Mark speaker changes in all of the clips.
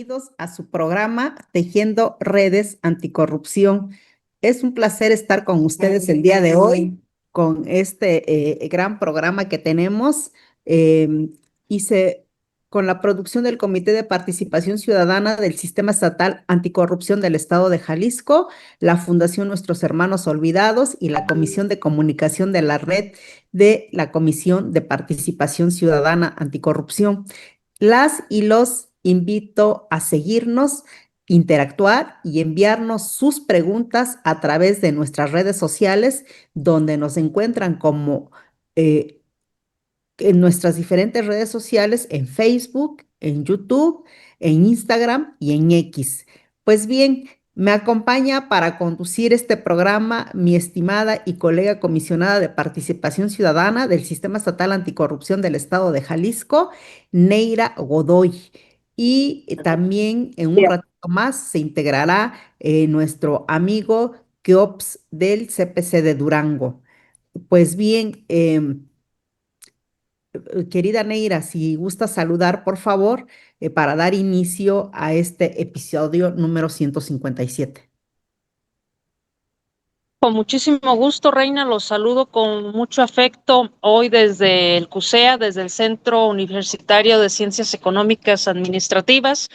Speaker 1: bienvenidos a su programa Tejiendo Redes Anticorrupción. Es un placer estar con ustedes el día de hoy con este gran programa que tenemos. Eh, hice con la producción del Comité de Participación Ciudadana del Sistema Estatal Anticorrupción del Estado de Jalisco, la Fundación Nuestros Hermanos Olvidados y la Comisión de Comunicación de la Red de la Comisión de Participación Ciudadana Anticorrupción. Las y los invito a seguirnos, interactuar y enviarnos sus preguntas a través de nuestras redes sociales, donde nos encuentran como eh, en nuestras diferentes redes sociales, en Facebook, en YouTube, en Instagram y en X. Pues bien, me acompaña para conducir este programa mi estimada y colega comisionada de Participación Ciudadana del Sistema Estatal Anticorrupción del Estado de Jalisco, Neira Godoy. Y también en un ratito más se integrará nuestro amigo Keops del CPC de Durango. Pues bien, querida Neira, si gusta saludar, por favor, para dar inicio a este episodio número 157.
Speaker 2: Con muchísimo gusto, Reina, los saludo con mucho afecto hoy desde el CUSEA, desde el Centro Universitario de Ciencias Económicas Administrativas.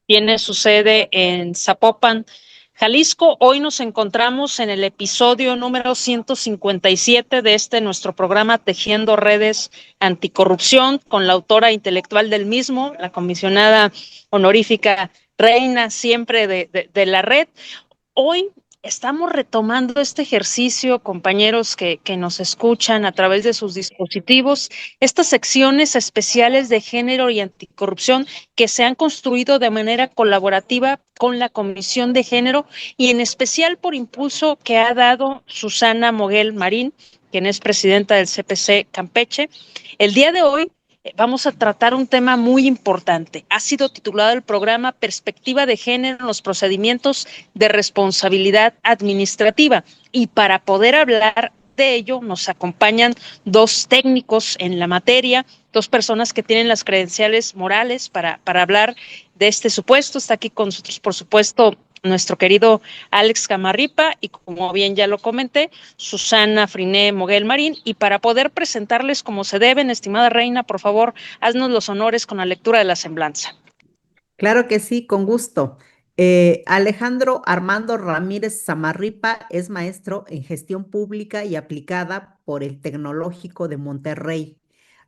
Speaker 2: Tiene su sede en Zapopan, Jalisco. Hoy nos encontramos en el episodio número 157 de nuestro programa Tejiendo Redes Anticorrupción, con la autora intelectual del mismo, la comisionada honorífica Reina, siempre de la red. Hoy estamos retomando este ejercicio, compañeros que nos escuchan a través de sus dispositivos, estas secciones especiales de género y anticorrupción que se han construido de manera colaborativa con la Comisión de Género y en especial por impulso que ha dado Susana Moguel Marín, quien es presidenta del CPC Campeche. El día de hoy vamos a tratar un tema muy importante. Ha sido titulado el programa Perspectiva de Género en los procedimientos de responsabilidad administrativa. Y para poder hablar de ello nos acompañan dos técnicos en la materia, dos personas que tienen las credenciales morales para hablar de este supuesto. Está aquí con nosotros, por supuesto, nuestro querido Alex Camarripa y, como bien ya lo comenté, Susana Friné Moguel Marín. Y para poder presentarles como se deben, estimada Reina, por favor, haznos los honores con la lectura de la semblanza.
Speaker 1: Claro que sí, con gusto. Alejandro Armando Ramírez Zamarripa es maestro en gestión pública y aplicada por el Tecnológico de Monterrey.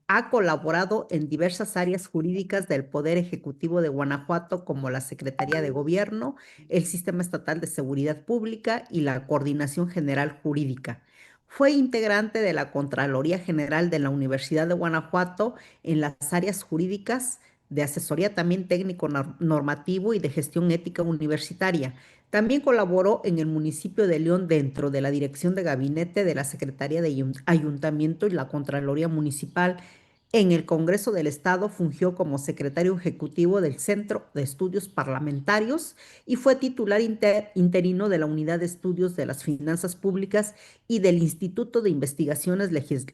Speaker 1: Ha colaborado en diversas áreas jurídicas del Poder Ejecutivo de Guanajuato, como la Secretaría de Gobierno, el Sistema Estatal de Seguridad Pública y la Coordinación General Jurídica. Fue integrante de la Contraloría General de la Universidad de Guanajuato en las áreas jurídicas, de asesoría también técnico normativo y de gestión ética universitaria. También colaboró en el municipio de León dentro de la Dirección de Gabinete de la Secretaría de Ayuntamiento y la Contraloría Municipal. En el Congreso del Estado fungió como secretario ejecutivo del Centro de Estudios Parlamentarios y fue titular interino de la Unidad de Estudios de las Finanzas Públicas y del Instituto de Investigaciones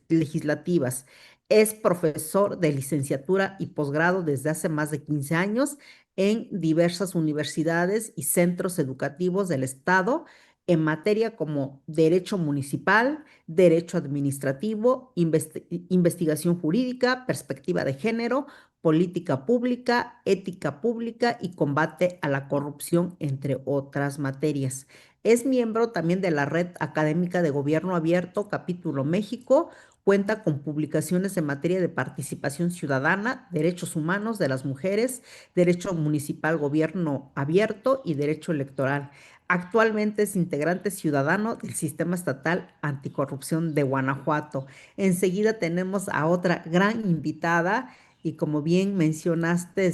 Speaker 1: Legislativas. Es profesor de licenciatura y posgrado desde hace más de 15 años en diversas universidades y centros educativos del Estado en materia como derecho municipal, derecho administrativo, investigación jurídica, perspectiva de género, política pública, ética pública y combate a la corrupción, entre otras materias. Es miembro también de la Red Académica de Gobierno Abierto, Capítulo México. Cuenta con publicaciones en materia de participación ciudadana, derechos humanos de las mujeres, derecho municipal, gobierno abierto y derecho electoral. Actualmente es integrante ciudadano del Sistema Estatal Anticorrupción de Guanajuato. Enseguida tenemos a otra gran invitada y, como bien mencionaste,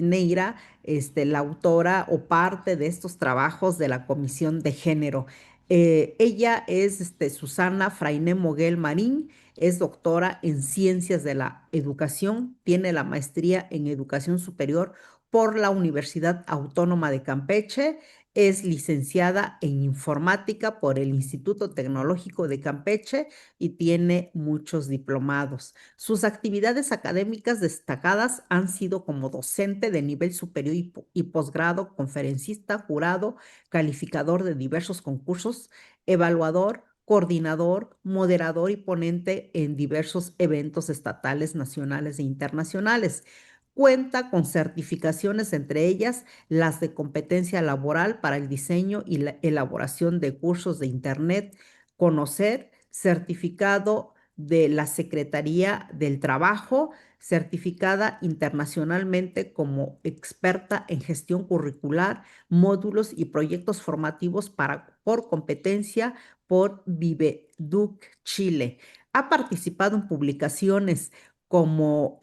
Speaker 1: Neira, la autora o parte de estos trabajos de la Comisión de Género. Ella es Susana Frainé Moguel Marín, es doctora en Ciencias de la Educación, tiene la maestría en Educación Superior por la Universidad Autónoma de Campeche, Es licenciada en informática por el Instituto Tecnológico de Campeche y tiene muchos diplomados. Sus actividades académicas destacadas han sido como docente de nivel superior y posgrado, conferencista, jurado, calificador de diversos concursos, evaluador, coordinador, moderador y ponente en diversos eventos estatales, nacionales e internacionales. Cuenta con certificaciones, entre ellas las de competencia laboral para el diseño y la elaboración de cursos de Internet, Conocer, certificado de la Secretaría del Trabajo, certificada internacionalmente como experta en gestión curricular, módulos y proyectos formativos por competencia por Viveduc Chile. Ha participado en publicaciones como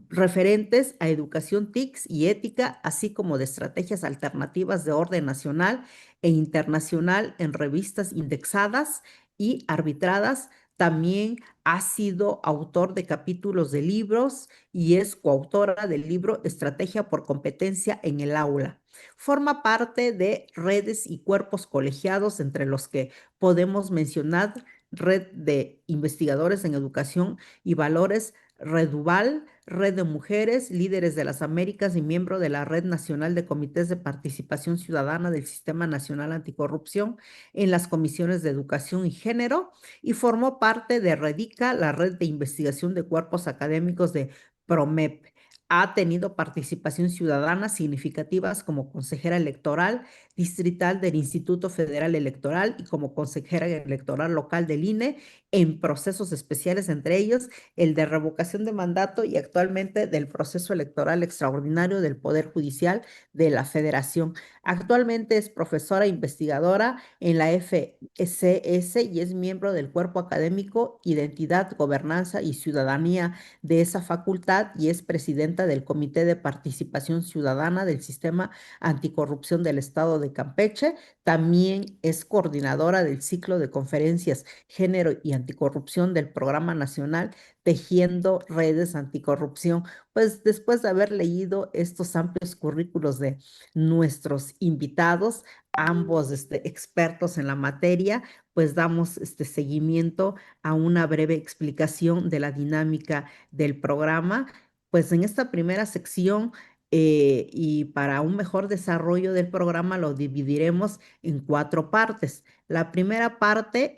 Speaker 1: referentes a educación TICS y ética, así como de estrategias alternativas de orden nacional e internacional en revistas indexadas y arbitradas. También ha sido autor de capítulos de libros y es coautora del libro Estrategia por competencia en el aula. Forma parte de redes y cuerpos colegiados, entre los que podemos mencionar Red de Investigadores en Educación y Valores, Reduval, Red de Mujeres, Líderes de las Américas y miembro de la Red Nacional de Comités de Participación Ciudadana del Sistema Nacional Anticorrupción en las comisiones de Educación y Género, y formó parte de REDICA, la Red de Investigación de Cuerpos Académicos de PROMEP. Ha tenido participación ciudadana significativas como consejera electoral distrital del Instituto Federal Electoral y como consejera electoral local del INE en procesos especiales, entre ellos el de revocación de mandato y actualmente del proceso electoral extraordinario del Poder Judicial de la Federación. Actualmente es profesora investigadora en la FCS y es miembro del cuerpo académico Identidad, Gobernanza y Ciudadanía de esa facultad y es presidenta del Comité de Participación Ciudadana del Sistema Anticorrupción del Estado de Campeche. También es coordinadora del ciclo de conferencias Género y Anticorrupción del Programa Nacional Tejiendo Redes Anticorrupción. Pues después de haber leído estos amplios currículos de nuestros invitados, ambos expertos en la materia, pues damos seguimiento a una breve explicación de la dinámica del programa. Pues en esta primera sección y para un mejor desarrollo del programa lo dividiremos en cuatro partes. La primera parte,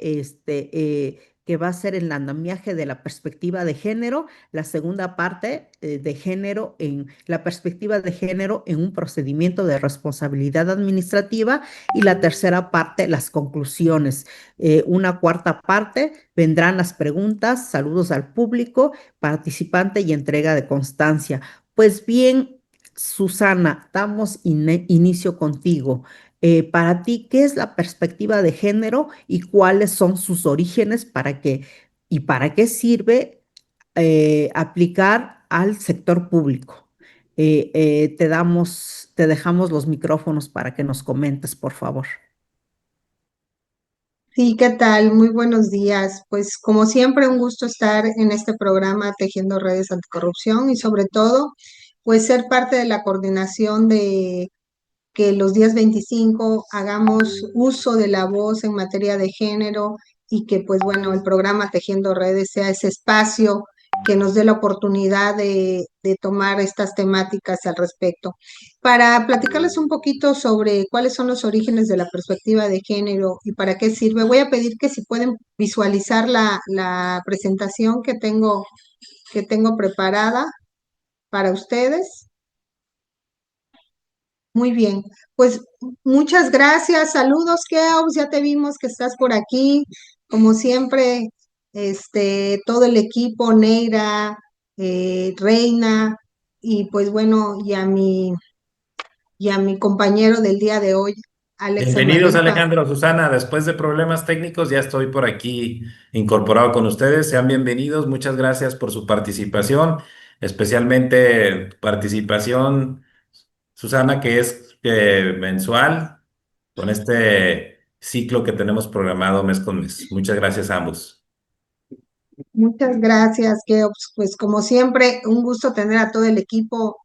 Speaker 1: que va a ser el andamiaje de la perspectiva de género, la segunda parte de género en la perspectiva de género en un procedimiento de responsabilidad administrativa y la tercera parte, las conclusiones. Una cuarta parte vendrán las preguntas, saludos al público, participante y entrega de constancia. Pues bien, Susana, damos inicio contigo. Para ti, ¿qué es la perspectiva de género y cuáles son sus orígenes y para qué sirve aplicar al sector público? Te dejamos los micrófonos para que nos comentes, por favor.
Speaker 3: Sí, ¿qué tal? Muy buenos días. Pues como siempre, un gusto estar en este programa Tejiendo Redes Anticorrupción y sobre todo, pues ser parte de la coordinación de que los días 25 hagamos uso de la voz en materia de género y que pues bueno, el programa Tejiendo Redes sea ese espacio que nos dé la oportunidad de tomar estas temáticas al respecto. Para platicarles un poquito sobre cuáles son los orígenes de la perspectiva de género y para qué sirve, voy a pedir que si pueden visualizar la presentación que tengo preparada para ustedes. Muy bien, pues muchas gracias, saludos, Keops, ya te vimos que estás por aquí, como siempre, todo el equipo, Neira, Reina, y pues bueno, y a mi compañero del día de hoy, Alex
Speaker 4: Bienvenidos,
Speaker 3: Amarripa.
Speaker 4: Alejandro, Susana. Después de problemas técnicos, ya estoy por aquí incorporado con ustedes. Sean bienvenidos. Muchas gracias por su participación, especialmente participación, Susana, que es mensual con este ciclo que tenemos programado mes con mes. Muchas gracias a ambos.
Speaker 3: Muchas gracias, Keops, pues como siempre, un gusto tener a todo el equipo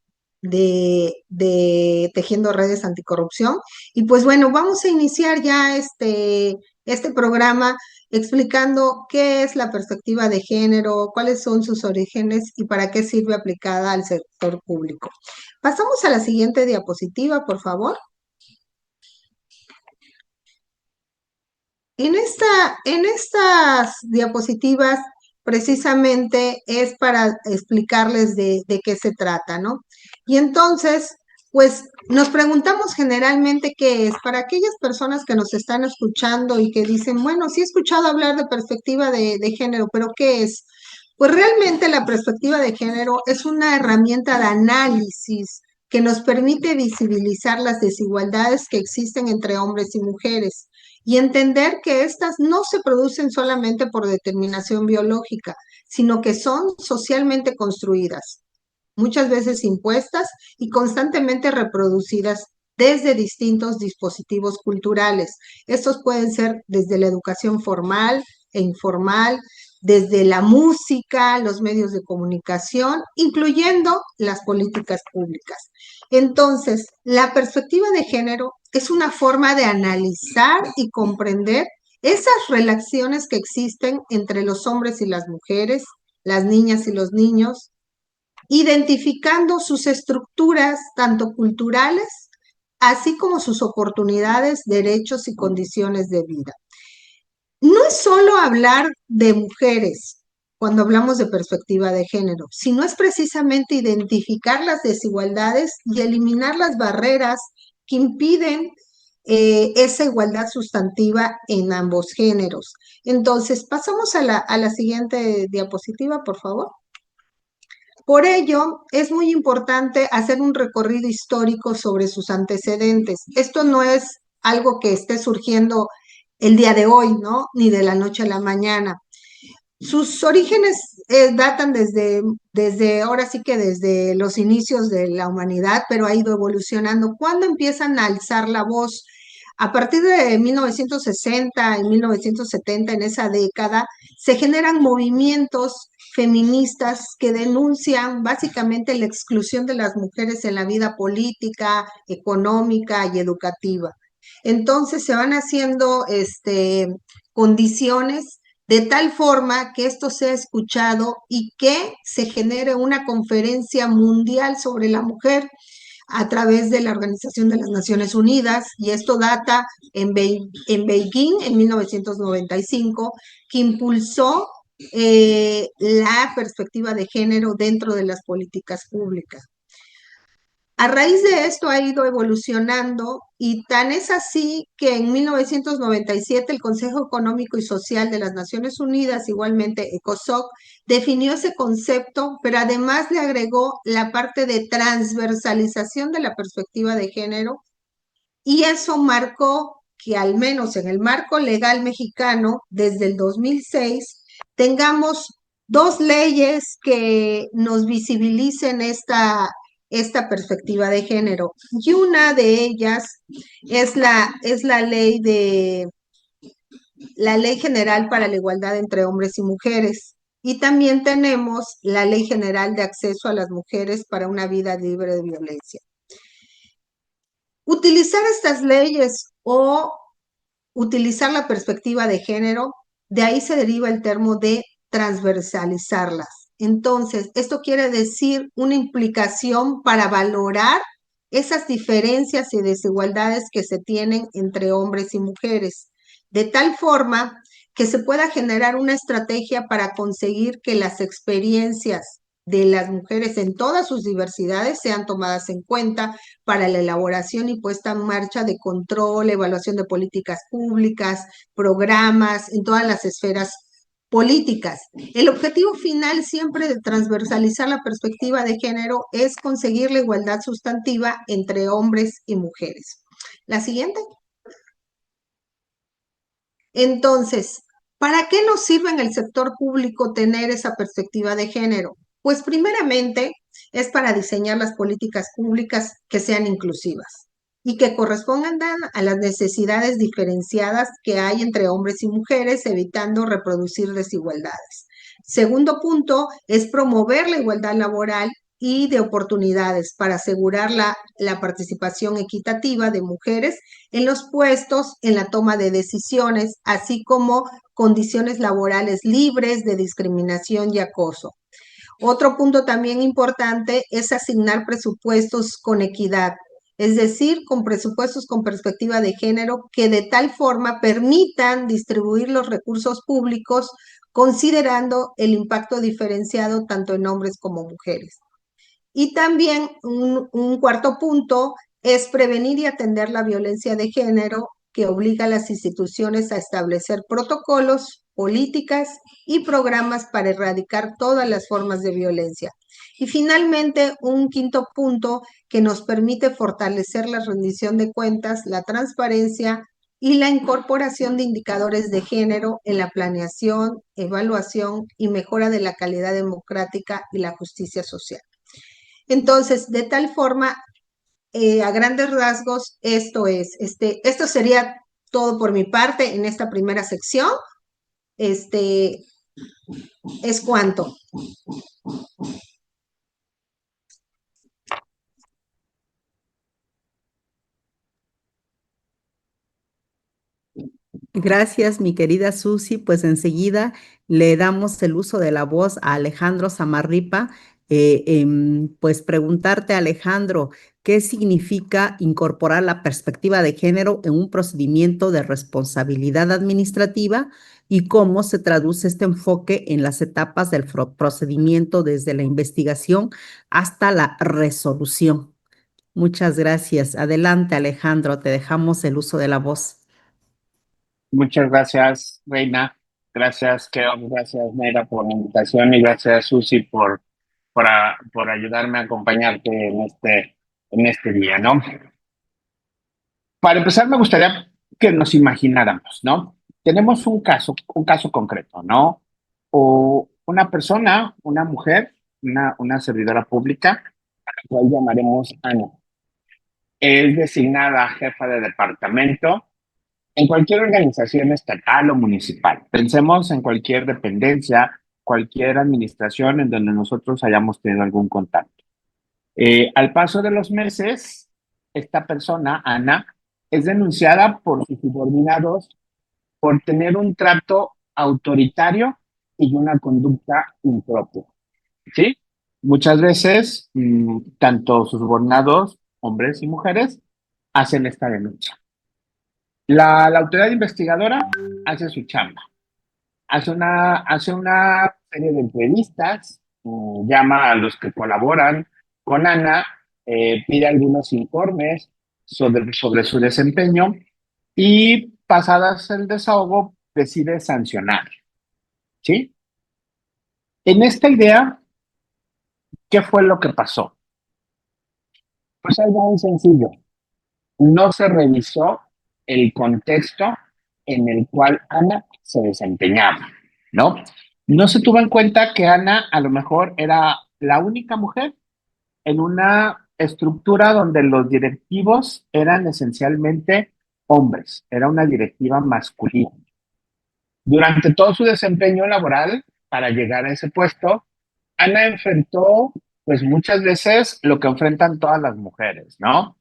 Speaker 3: de Tejiendo Redes Anticorrupción. Y pues bueno, vamos a iniciar ya este programa explicando qué es la perspectiva de género, cuáles son sus orígenes y para qué sirve aplicada al sector público. Pasamos a la siguiente diapositiva, por favor. En estas diapositivas precisamente es para explicarles de qué se trata, ¿no? Y entonces, pues nos preguntamos generalmente qué es. Para aquellas personas que nos están escuchando y que dicen, bueno, sí he escuchado hablar de perspectiva de género, pero ¿qué es? Pues realmente la perspectiva de género es una herramienta de análisis que nos permite visibilizar las desigualdades que existen entre hombres y mujeres y entender que éstas no se producen solamente por determinación biológica, sino que son socialmente construidas, muchas veces impuestas y constantemente reproducidas desde distintos dispositivos culturales. Estos pueden ser desde la educación formal e informal, desde la música, los medios de comunicación, incluyendo las políticas públicas. Entonces, la perspectiva de género es una forma de analizar y comprender esas relaciones que existen entre los hombres y las mujeres, las niñas y los niños, identificando sus estructuras tanto culturales, así como sus oportunidades, derechos y condiciones de vida. No es solo hablar de mujeres cuando hablamos de perspectiva de género, sino es precisamente identificar las desigualdades y eliminar las barreras que impiden esa igualdad sustantiva en ambos géneros. Entonces, pasamos a la siguiente diapositiva, por favor. Por ello, es muy importante hacer un recorrido histórico sobre sus antecedentes. Esto no es algo que esté surgiendo el día de hoy, ¿no? Ni de la noche a la mañana. Sus orígenes datan desde, ahora sí que desde los inicios de la humanidad, pero ha ido evolucionando. ¿Cuándo empiezan a alzar la voz? A partir de 1960 y 1970, en esa década, se generan movimientos feministas que denuncian básicamente la exclusión de las mujeres en la vida política, económica y educativa. Entonces se van haciendo condiciones de tal forma que esto sea escuchado y que se genere una conferencia mundial sobre la mujer a través de la Organización de las Naciones Unidas, y esto data en Beijing en 1995, que impulsó la perspectiva de género dentro de las políticas públicas. A raíz de esto ha ido evolucionando y tan es así que en 1997 el Consejo Económico y Social de las Naciones Unidas, igualmente ECOSOC, definió ese concepto, pero además le agregó la parte de transversalización de la perspectiva de género, y eso marcó que al menos en el marco legal mexicano, desde el 2006, tengamos dos leyes que nos visibilicen esta perspectiva de género. Y una de ellas es la ley la Ley General para la Igualdad entre Hombres y Mujeres. Y también tenemos la Ley General de Acceso a las Mujeres para una Vida Libre de Violencia. Utilizar estas leyes o utilizar la perspectiva de género, de ahí se deriva el término de transversalizarlas. Entonces, esto quiere decir una implicación para valorar esas diferencias y desigualdades que se tienen entre hombres y mujeres, de tal forma que se pueda generar una estrategia para conseguir que las experiencias de las mujeres en todas sus diversidades sean tomadas en cuenta para la elaboración y puesta en marcha de control, evaluación de políticas públicas, programas en todas las esferas políticas. El objetivo final siempre de transversalizar la perspectiva de género es conseguir la igualdad sustantiva entre hombres y mujeres. La siguiente. Entonces, ¿para qué nos sirve en el sector público tener esa perspectiva de género? Pues primeramente es para diseñar las políticas públicas que sean inclusivas y que correspondan a las necesidades diferenciadas que hay entre hombres y mujeres, evitando reproducir desigualdades. Segundo punto es promover la igualdad laboral y de oportunidades para asegurar la participación equitativa de mujeres en los puestos, en la toma de decisiones, así como condiciones laborales libres de discriminación y acoso. Otro punto también importante es asignar presupuestos con equidad, es decir, con presupuestos con perspectiva de género que de tal forma permitan distribuir los recursos públicos considerando el impacto diferenciado tanto en hombres como mujeres. Y también un cuarto punto es prevenir y atender la violencia de género que obliga a las instituciones a establecer protocolos, políticas y programas para erradicar todas las formas de violencia. Y finalmente, un quinto punto que nos permite fortalecer la rendición de cuentas, la transparencia y la incorporación de indicadores de género en la planeación, evaluación y mejora de la calidad democrática y la justicia social. Entonces, de tal forma, a grandes rasgos, esto sería todo por mi parte en esta primera sección. Es cuanto.
Speaker 1: Gracias, mi querida Susi. Pues enseguida le damos el uso de la voz a Alejandro Samarripa. Pues preguntarte, Alejandro, ¿qué significa incorporar la perspectiva de género en un procedimiento de responsabilidad administrativa y cómo se traduce este enfoque en las etapas del procedimiento desde la investigación hasta la resolución? Muchas gracias. Adelante, Alejandro, te dejamos el uso de la voz.
Speaker 5: Muchas gracias, Reina. Gracias, Keo. Gracias, Neira, por la invitación y gracias, Susi, por ayudarme a acompañarte en este día, ¿no? Para empezar, me gustaría que nos imagináramos, ¿no? Tenemos un caso concreto, ¿no? O una persona, una mujer, una servidora pública, a la cual llamaremos Ana. Es designada jefa de departamento en cualquier organización estatal o municipal. Pensemos en cualquier dependencia, cualquier administración en donde nosotros hayamos tenido algún contacto. Al paso de los meses, esta persona, Ana, es denunciada por sus subordinados por tener un trato autoritario y una conducta impropia. ¿Sí? Muchas veces, tanto sus subordinados, hombres y mujeres, hacen esta denuncia. La autoridad investigadora hace su chamba, hace una serie de entrevistas, llama a los que colaboran con Ana, pide algunos informes sobre su desempeño y pasadas el desahogo decide sancionar, ¿sí? En esta idea, ¿qué fue lo que pasó? Pues algo muy sencillo. No se revisó el contexto en el cual Ana se desempeñaba, ¿no? No se tuvo en cuenta que Ana a lo mejor era la única mujer en una estructura donde los directivos eran esencialmente hombres, era una directiva masculina. Durante todo su desempeño laboral, para llegar a ese puesto, Ana enfrentó, pues muchas veces, lo que enfrentan todas las mujeres, ¿no?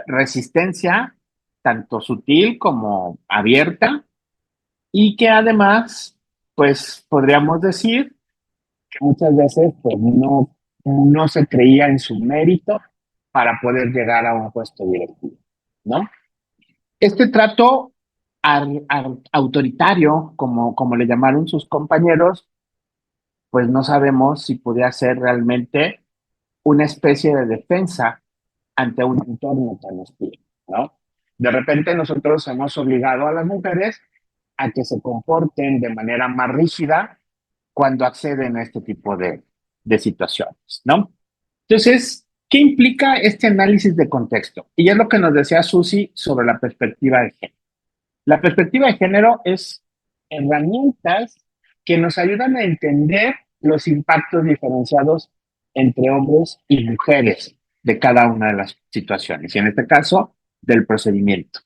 Speaker 5: Resistencia, tanto sutil como abierta, y que además, pues podríamos decir que muchas veces pues, no se creía en su mérito para poder llegar a un puesto directivo, ¿no? Este trato autoritario, como le llamaron sus compañeros, pues no sabemos si podía ser realmente una especie de defensa ante un entorno tan hostil, ¿no? De repente nosotros hemos obligado a las mujeres a que se comporten de manera más rígida cuando acceden a este tipo de situaciones, ¿no? Entonces, ¿qué implica este análisis de contexto? Y es lo que nos decía Susi sobre la perspectiva de género. La perspectiva de género es herramientas que nos ayudan a entender los impactos diferenciados entre hombres y mujeres de cada una de las situaciones, y en este caso, del procedimiento.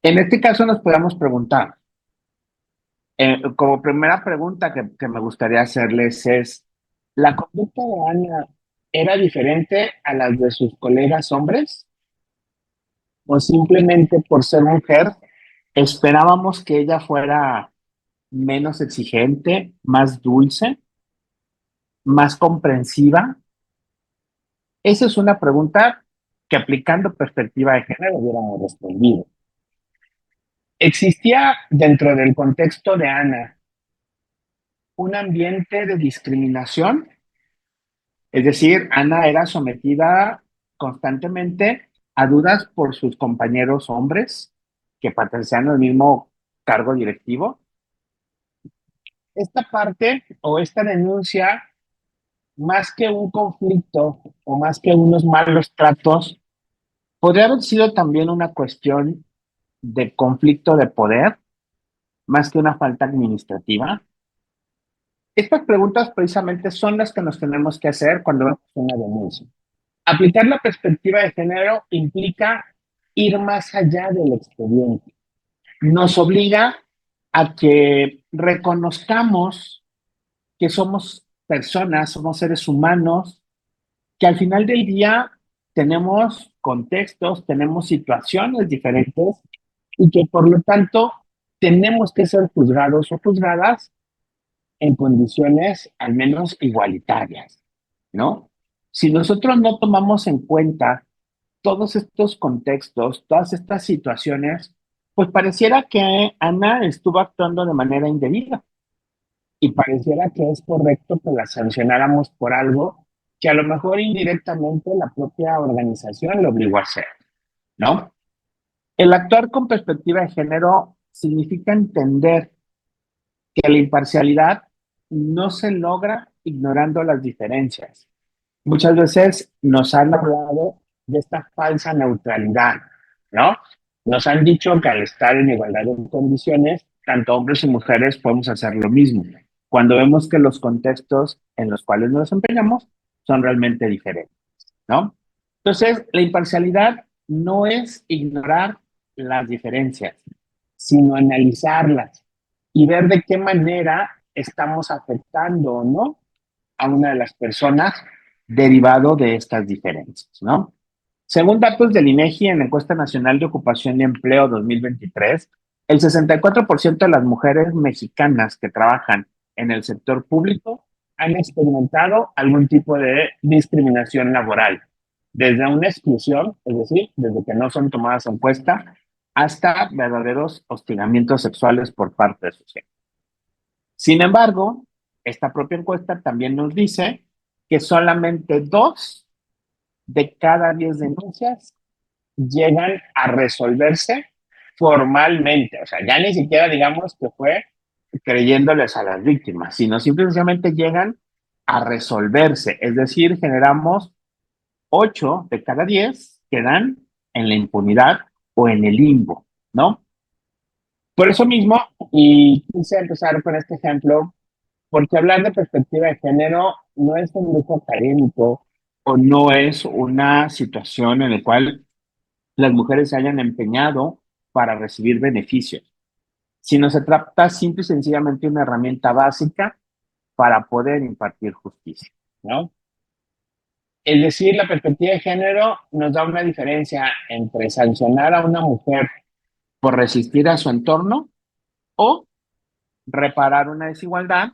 Speaker 5: En este caso nos podemos preguntar, como primera pregunta que me gustaría hacerles es, ¿La conducta de Ana era diferente a las de sus colegas hombres? ¿O simplemente por ser mujer esperábamos que ella fuera menos exigente, más dulce, más comprensiva? Esa es una pregunta que aplicando perspectiva de género hubiéramos respondido. ¿Existía dentro del contexto de Ana un ambiente de discriminación? Es decir, Ana era sometida constantemente a dudas por sus compañeros hombres que pertenecían al mismo cargo directivo. Esta parte o esta denuncia, más que un conflicto o más que unos malos tratos, podría haber sido también una cuestión de conflicto de poder, más que una falta administrativa. Estas preguntas precisamente son las que nos tenemos que hacer cuando vemos una denuncia. Aplicar la perspectiva de género implica ir más allá del expediente. Nos obliga a que reconozcamos que somos personas, somos seres humanos, que al final del día tenemos contextos, tenemos situaciones diferentes y que por lo tanto tenemos que ser juzgados o juzgadas en condiciones al menos igualitarias, ¿no? Si nosotros no tomamos en cuenta todos estos contextos, todas estas situaciones, pues pareciera que Ana estuvo actuando de manera indebida y pareciera que es correcto que la sancionáramos por algo que a lo mejor indirectamente la propia organización le obligó a hacer, ¿no? El actuar con perspectiva de género significa entender que la imparcialidad no se logra ignorando las diferencias. Muchas veces nos han hablado de esta falsa neutralidad, ¿no? Nos han dicho que al estar en igualdad de condiciones, tanto hombres y mujeres podemos hacer lo mismo, cuando vemos que los contextos en los cuales nos desempeñamos son realmente diferentes, ¿no? Entonces, la imparcialidad no es ignorar las diferencias, sino analizarlas y ver de qué manera estamos afectando o no a una de las personas derivado de estas diferencias, ¿no? Según datos del INEGI en la Encuesta Nacional de Ocupación y Empleo 2023, el 64% de las mujeres mexicanas que trabajan en el sector público han experimentado algún tipo de discriminación laboral, desde una exclusión, es decir, desde que no son tomadas en cuenta, hasta verdaderos hostigamientos sexuales por parte de sus jefes. Sin embargo, esta propia encuesta también nos dice que solamente 2 de cada 10 denuncias llegan a resolverse formalmente. O sea, ya ni siquiera digamos que fue creyéndoles a las víctimas, sino simplemente llegan a resolverse. Es decir, generamos 8 de cada 10 quedan en la impunidad o en el limbo, ¿no? Por eso mismo, y quise empezar con este ejemplo, porque hablar de perspectiva de género no es un grupo académico o no es una situación en la cual las mujeres se hayan empeñado para recibir beneficios, sino se trata simple y sencillamente de una herramienta básica para poder impartir justicia, ¿no? Es decir, la perspectiva de género nos da una diferencia entre sancionar a una mujer por resistir a su entorno o reparar una desigualdad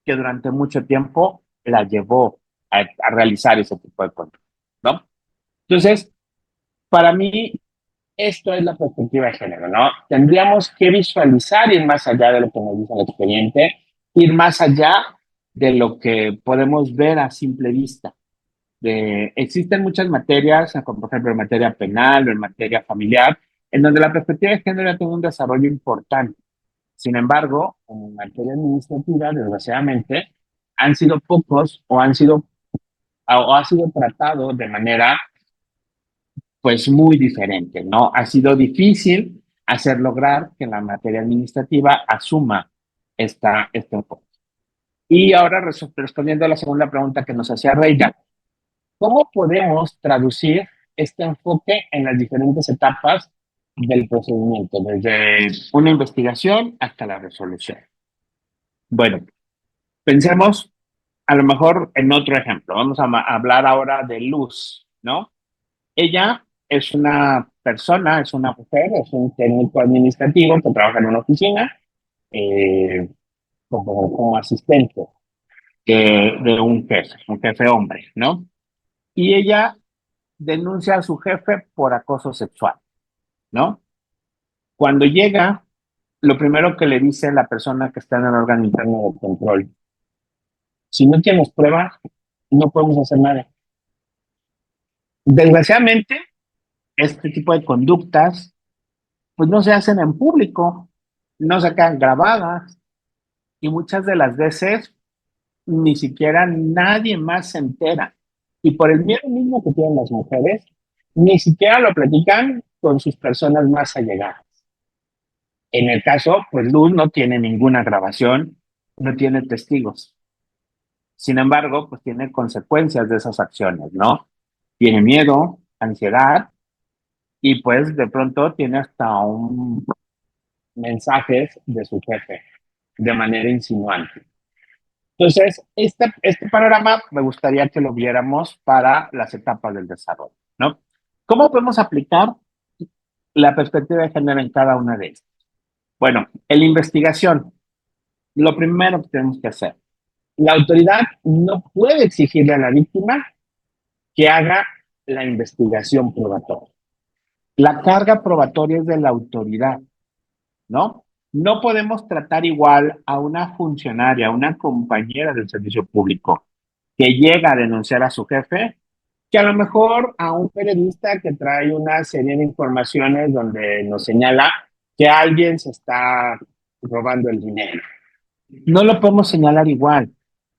Speaker 5: que durante mucho tiempo la llevó a realizar ese tipo de cosas, ¿no? Entonces, para mí, esto es la perspectiva de género, ¿no? Tendríamos que visualizar, ir más allá de lo que nos dice el expediente, ir más allá de lo que podemos ver a simple vista. Existen muchas materias, como por ejemplo en materia penal o en materia familiar, en donde la perspectiva de género tiene un desarrollo importante. Sin embargo, en materia administrativa, desgraciadamente, han sido pocos o ha sido tratado de manera pues muy diferente, ¿no? Ha sido difícil hacer lograr que la materia administrativa asuma este enfoque. Y ahora respondiendo a la segunda pregunta que nos hacía Reina, ¿cómo podemos traducir este enfoque en las diferentes etapas del procedimiento, desde una investigación hasta la resolución? Bueno, pensemos a lo mejor en otro ejemplo, vamos a hablar ahora de Luz, ¿no? Ella es una persona, es una mujer, es un técnico administrativo que trabaja en una oficina eh, como asistente de un jefe hombre, ¿no? Y ella denuncia a su jefe por acoso sexual, ¿no? Cuando llega, lo primero que le dice la persona que está en el órgano interno de control, si no tienes pruebas, no podemos hacer nada. Desgraciadamente, este tipo de conductas, pues no se hacen en público, no se quedan grabadas y muchas de las veces ni siquiera nadie más se entera. Y por el miedo mismo que tienen las mujeres, ni siquiera lo platican con sus personas más allegadas. En el caso, pues Luz no tiene ninguna grabación, no tiene testigos. Sin embargo, pues tiene consecuencias de esas acciones, ¿no? Tiene miedo, ansiedad y pues de pronto tiene hasta un mensajes de su jefe de manera insinuante. Entonces, este panorama me gustaría que lo viéramos para las etapas del desarrollo, ¿no? ¿Cómo podemos aplicar la perspectiva de género en cada una de estas? Bueno, en la investigación, lo primero que tenemos que hacer, la autoridad no puede exigirle a la víctima que haga la investigación probatoria. La carga probatoria es de la autoridad, ¿no? No podemos tratar igual a una funcionaria, a una compañera del servicio público que llega a denunciar a su jefe, que a lo mejor a un periodista que trae una serie de informaciones donde nos señala que alguien se está robando el dinero. No lo podemos señalar igual,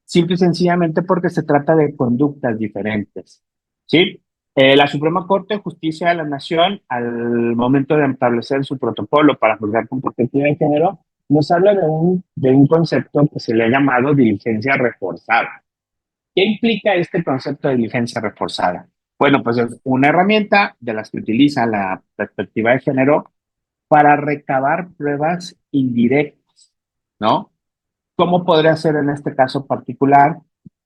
Speaker 5: simple y sencillamente porque se trata de conductas diferentes, ¿sí? La Suprema Corte de Justicia de la Nación, al momento de establecer su protocolo para juzgar con perspectiva de género, nos habla de un concepto que se le ha llamado diligencia reforzada. ¿Qué implica este concepto de diligencia reforzada? Bueno, pues es una herramienta de las que utiliza la perspectiva de género para recabar pruebas indirectas, ¿no? ¿Cómo podría ser en este caso particular?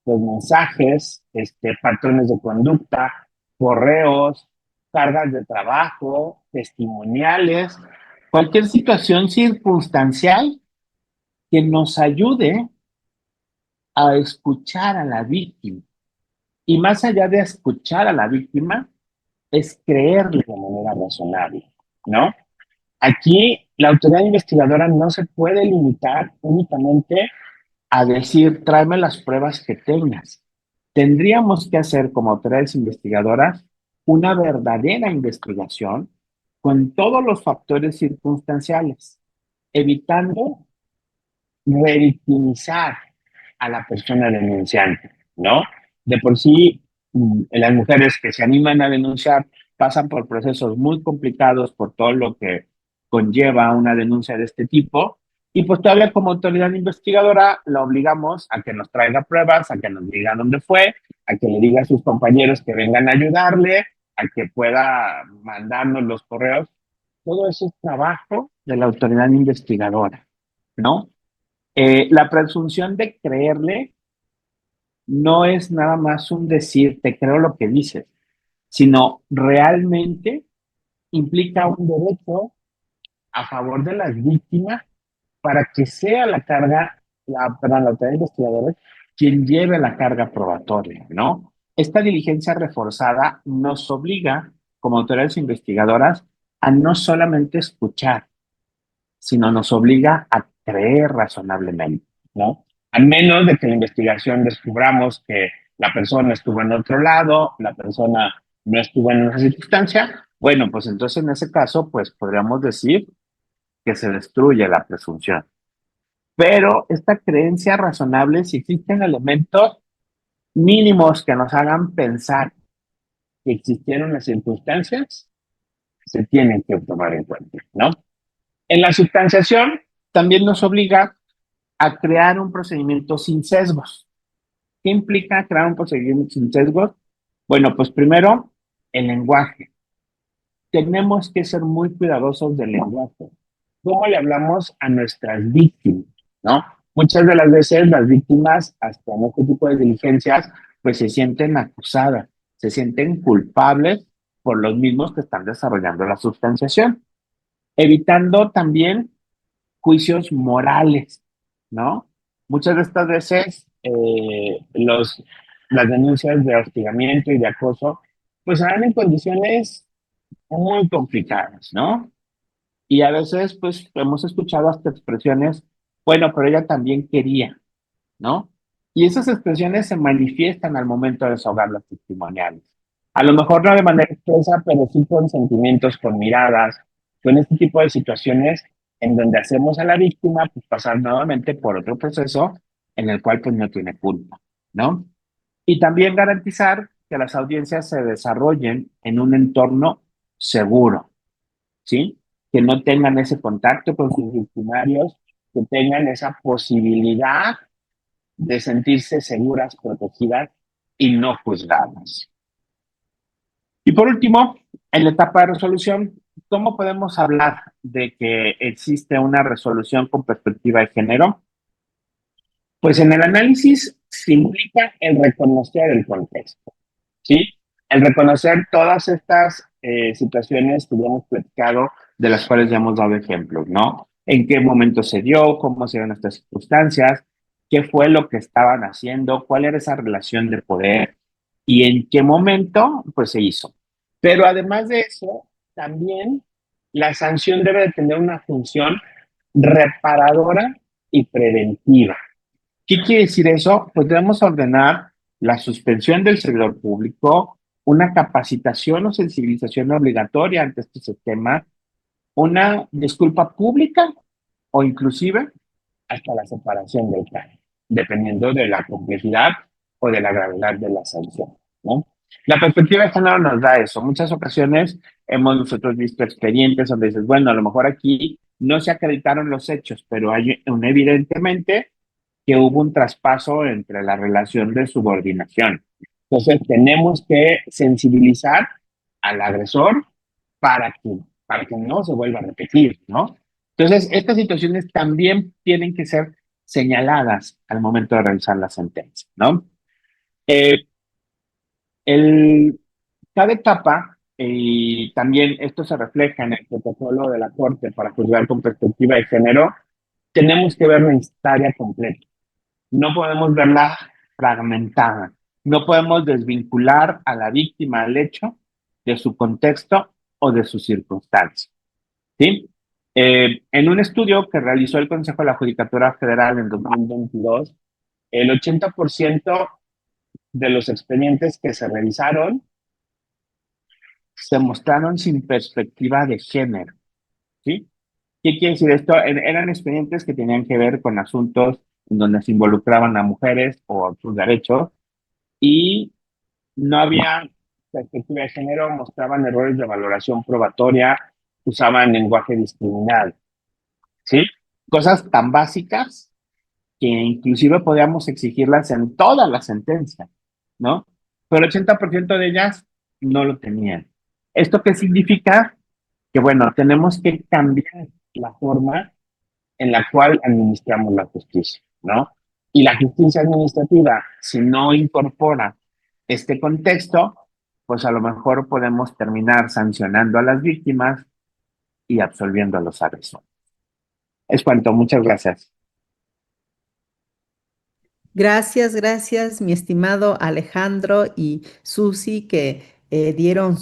Speaker 5: Pues mensajes, patrones de conducta, correos, cargas de trabajo, testimoniales, cualquier situación circunstancial que nos ayude a escuchar a la víctima. Y más allá de escuchar a la víctima, es creerle de manera razonable, ¿no? Aquí la autoridad investigadora no se puede limitar únicamente a decir, tráeme las pruebas que tengas. Tendríamos que hacer como autoridades investigadoras una verdadera investigación con todos los factores circunstanciales, evitando revictimizar a la persona denunciante, ¿no? De por sí, las mujeres que se animan a denunciar pasan por procesos muy complicados por todo lo que conlleva una denuncia de este tipo, y pues todavía como autoridad investigadora la obligamos a que nos traiga pruebas, a que nos diga dónde fue, a que le diga a sus compañeros que vengan a ayudarle, a que pueda mandarnos los correos. Todo eso es trabajo de la autoridad investigadora, ¿no? La presunción de creerle no es nada más un decir, te creo lo que dices, sino realmente implica un derecho a favor de las víctimas para que sea la carga, la autoridad investigadora quien lleve la carga probatoria, ¿no? Esta diligencia reforzada nos obliga, como autoridades investigadoras, a no solamente escuchar, sino nos obliga a creer razonablemente, ¿no? A menos de que en la investigación descubramos que la persona estuvo en otro lado, la persona no estuvo en esa circunstancia, bueno, pues entonces en ese caso, pues podríamos decir que se destruye la presunción. Pero esta creencia razonable, si existen elementos mínimos que nos hagan pensar que existieron las circunstancias, se tienen que tomar en cuenta, ¿no? En la sustanciación también nos obliga a crear un procedimiento sin sesgos. ¿Qué implica crear un procedimiento sin sesgos? Bueno, pues primero, el lenguaje. Tenemos que ser muy cuidadosos del lenguaje. ¿Cómo le hablamos a nuestras víctimas? ¿No? Muchas de las veces las víctimas, hasta en este tipo de diligencias, pues se sienten acusadas, se sienten culpables por los mismos que están desarrollando la sustanciación, evitando también juicios morales, ¿no? Muchas de estas veces las denuncias de hostigamiento y de acoso pues se dan en condiciones muy complicadas, ¿no? Y a veces pues hemos escuchado hasta expresiones, bueno, pero ella también quería, ¿no? Y esas expresiones se manifiestan al momento de desahogar los testimoniales. A lo mejor no de manera expresa, pero sí con sentimientos, con miradas, con este tipo de situaciones en donde hacemos a la víctima pues, pasar nuevamente por otro proceso en el cual pues no tiene culpa, ¿no? Y también garantizar que las audiencias se desarrollen en un entorno seguro, ¿sí? Que no tengan ese contacto con sus victimarios, que tengan esa posibilidad de sentirse seguras, protegidas y no juzgadas. Y por último, en la etapa de resolución, ¿cómo podemos hablar de que existe una resolución con perspectiva de género? Pues en el análisis se implica el reconocer el contexto, ¿sí? El reconocer todas estas situaciones que ya hemos platicado, de las cuales ya hemos dado ejemplos, ¿no? En qué momento se dio, cómo se dieron estas circunstancias, qué fue lo que estaban haciendo, cuál era esa relación de poder y en qué momento, pues se hizo. Pero además de eso, también la sanción debe de tener una función reparadora y preventiva. ¿Qué quiere decir eso? Pues debemos ordenar la suspensión del servidor público, una capacitación o sensibilización obligatoria ante este sistema, una disculpa pública o inclusive hasta la separación del cargo, dependiendo de la complejidad o de la gravedad de la sanción, ¿no? La perspectiva de género nos da eso. Muchas ocasiones hemos nosotros visto expedientes donde dices, bueno, a lo mejor aquí no se acreditaron los hechos, pero hay evidentemente que hubo un traspaso entre la relación de subordinación. Entonces, tenemos que sensibilizar al agresor para que, para que no se vuelva a repetir, ¿no? Entonces, estas situaciones también tienen que ser señaladas al momento de realizar la sentencia, ¿no? Eh, el, cada etapa, y también esto se refleja en el protocolo de la Corte para juzgar con perspectiva de género, tenemos que ver la historia completa. No podemos verla fragmentada. No podemos desvincular a la víctima al hecho de su contexto o de sus circunstancias, ¿sí? En un estudio que realizó el Consejo de la Judicatura Federal en 2022, el 80% de los expedientes que se revisaron se mostraron sin perspectiva de género, ¿sí? ¿Qué quiere decir esto? Eran expedientes que tenían que ver con asuntos en donde se involucraban a mujeres o sus derechos y no había perspectiva de género, mostraban errores de valoración probatoria, usaban lenguaje discriminado, ¿sí? Cosas tan básicas que inclusive podíamos exigirlas en toda la sentencia, ¿no? Pero el 80% de ellas no lo tenían. ¿Esto qué significa? Que bueno, tenemos que cambiar la forma en la cual administramos la justicia, ¿no? Y la justicia administrativa, si no incorpora este contexto, pues a lo mejor podemos terminar sancionando a las víctimas y absolviendo a los agresores. Es cuanto, muchas gracias.
Speaker 1: Gracias, mi estimado Alejandro y Susi, que dieron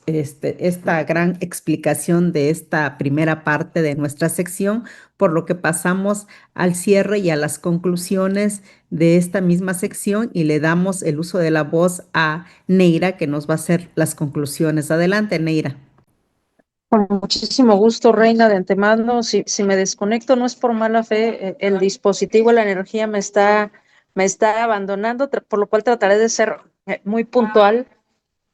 Speaker 1: esta gran explicación de esta primera parte de nuestra sección, por lo que pasamos al cierre y a las conclusiones de esta misma sección y le damos el uso de la voz a Neira, que nos va a hacer las conclusiones. Adelante, Neira.
Speaker 2: Con muchísimo gusto, Reina, de antemano. Si me desconecto, no es por mala fe, el dispositivo, la energía me está abandonando, por lo cual trataré de ser muy puntual.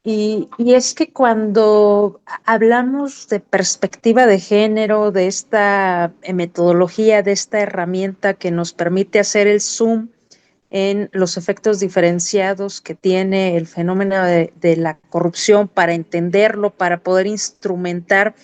Speaker 2: Y es que cuando hablamos de perspectiva de género, de esta metodología, de esta herramienta que nos permite hacer el zoom en los efectos diferenciados que tiene el fenómeno de la corrupción para entenderlo, para poder instrumentar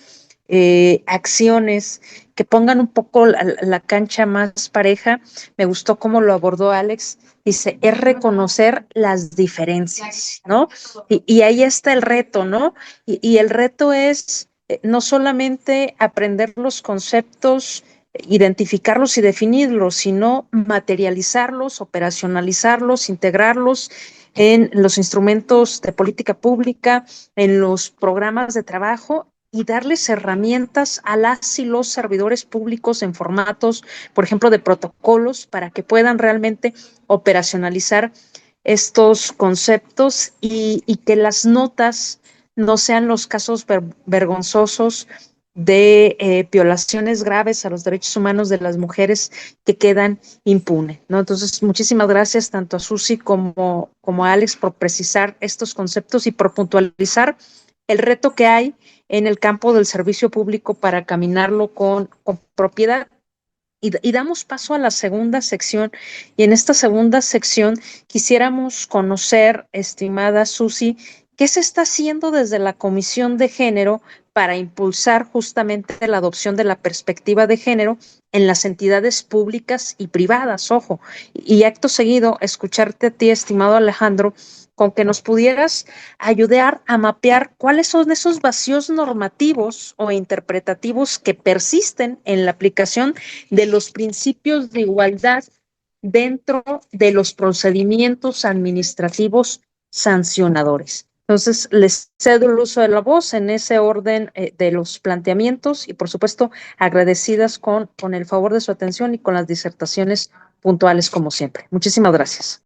Speaker 2: acciones que pongan un poco la cancha más pareja. Me gustó cómo lo abordó Alex. Dice, es reconocer las diferencias, ¿no? Y ahí está el reto, ¿no? Y el reto es no solamente aprender los conceptos, identificarlos y definirlos, sino materializarlos, operacionalizarlos, integrarlos en los instrumentos de política pública, en los programas de trabajo y darles herramientas a las y los servidores públicos en formatos, por ejemplo, de protocolos para que puedan realmente operacionalizar estos conceptos y que las notas no sean los casos vergonzosos de violaciones graves a los derechos humanos de las mujeres que quedan impunes, ¿no? Entonces, muchísimas gracias tanto a Susi como a Alex por precisar estos conceptos y por puntualizar el reto que hay en el campo del servicio público para caminarlo con propiedad. Y damos paso a la segunda sección. Y en esta segunda sección quisiéramos conocer, estimada Susi, qué se está haciendo desde la Comisión de Género para impulsar justamente la adopción de la perspectiva de género en las entidades públicas y privadas, ojo. Y acto seguido, escucharte a ti, estimado Alejandro, con que nos pudieras ayudar a mapear cuáles son esos vacíos normativos o interpretativos que persisten en la aplicación de los principios de igualdad dentro de los procedimientos administrativos sancionadores. Entonces, les cedo el uso de la voz en ese orden de los planteamientos y, por supuesto, agradecidas con el favor de su atención y con las disertaciones puntuales como siempre. Muchísimas gracias.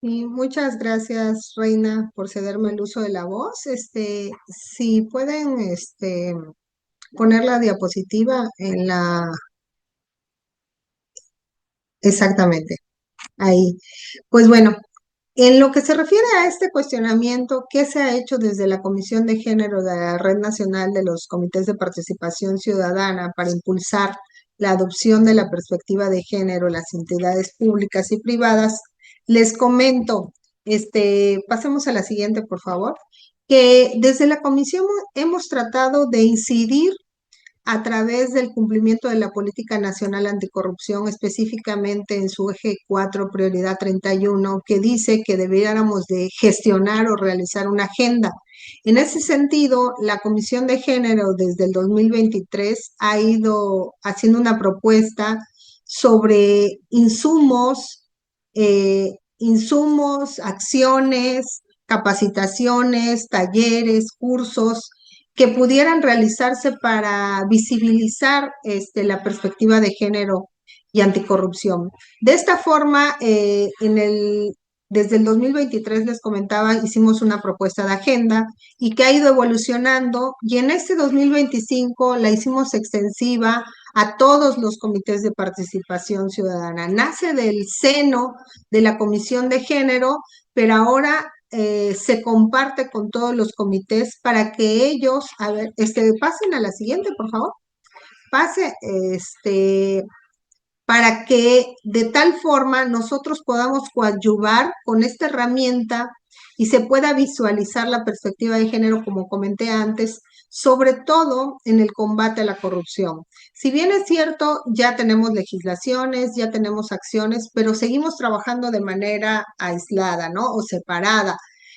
Speaker 3: Y muchas gracias, Reina, por cederme el uso de la voz. Si pueden, poner la diapositiva en la, exactamente, ahí. Pues bueno, en lo que se refiere a este cuestionamiento, ¿qué se ha hecho desde la Comisión de Género de la Red Nacional de los Comités de Participación Ciudadana para impulsar la adopción de la perspectiva de género en las entidades públicas y privadas? Les comento, pasemos a la siguiente, por favor, que desde la Comisión hemos tratado de incidir a través del cumplimiento de la Política Nacional Anticorrupción, específicamente en su eje 4, prioridad 31, que dice que deberíamos de gestionar o realizar una agenda. En ese sentido, la Comisión de Género desde el 2023 ha ido haciendo una propuesta sobre acciones, capacitaciones, talleres, cursos que pudieran realizarse para visibilizar la perspectiva de género y anticorrupción. De esta forma, desde el 2023, les comentaba, hicimos una propuesta de agenda y que ha ido evolucionando, y en este 2025 la hicimos extensiva a todos los comités de participación ciudadana. Nace del seno de la Comisión de Género, pero ahora se comparte con todos los comités para que ellos, a ver, pasen a la siguiente, por favor. Pase, para que de tal forma nosotros podamos coadyuvar con esta herramienta y se pueda visualizar la perspectiva de género, como comenté antes, sobre todo en el combate a la corrupción. Si bien es cierto, ya tenemos legislaciones, ya tenemos acciones, pero seguimos trabajando de manera aislada, ¿no? O separada.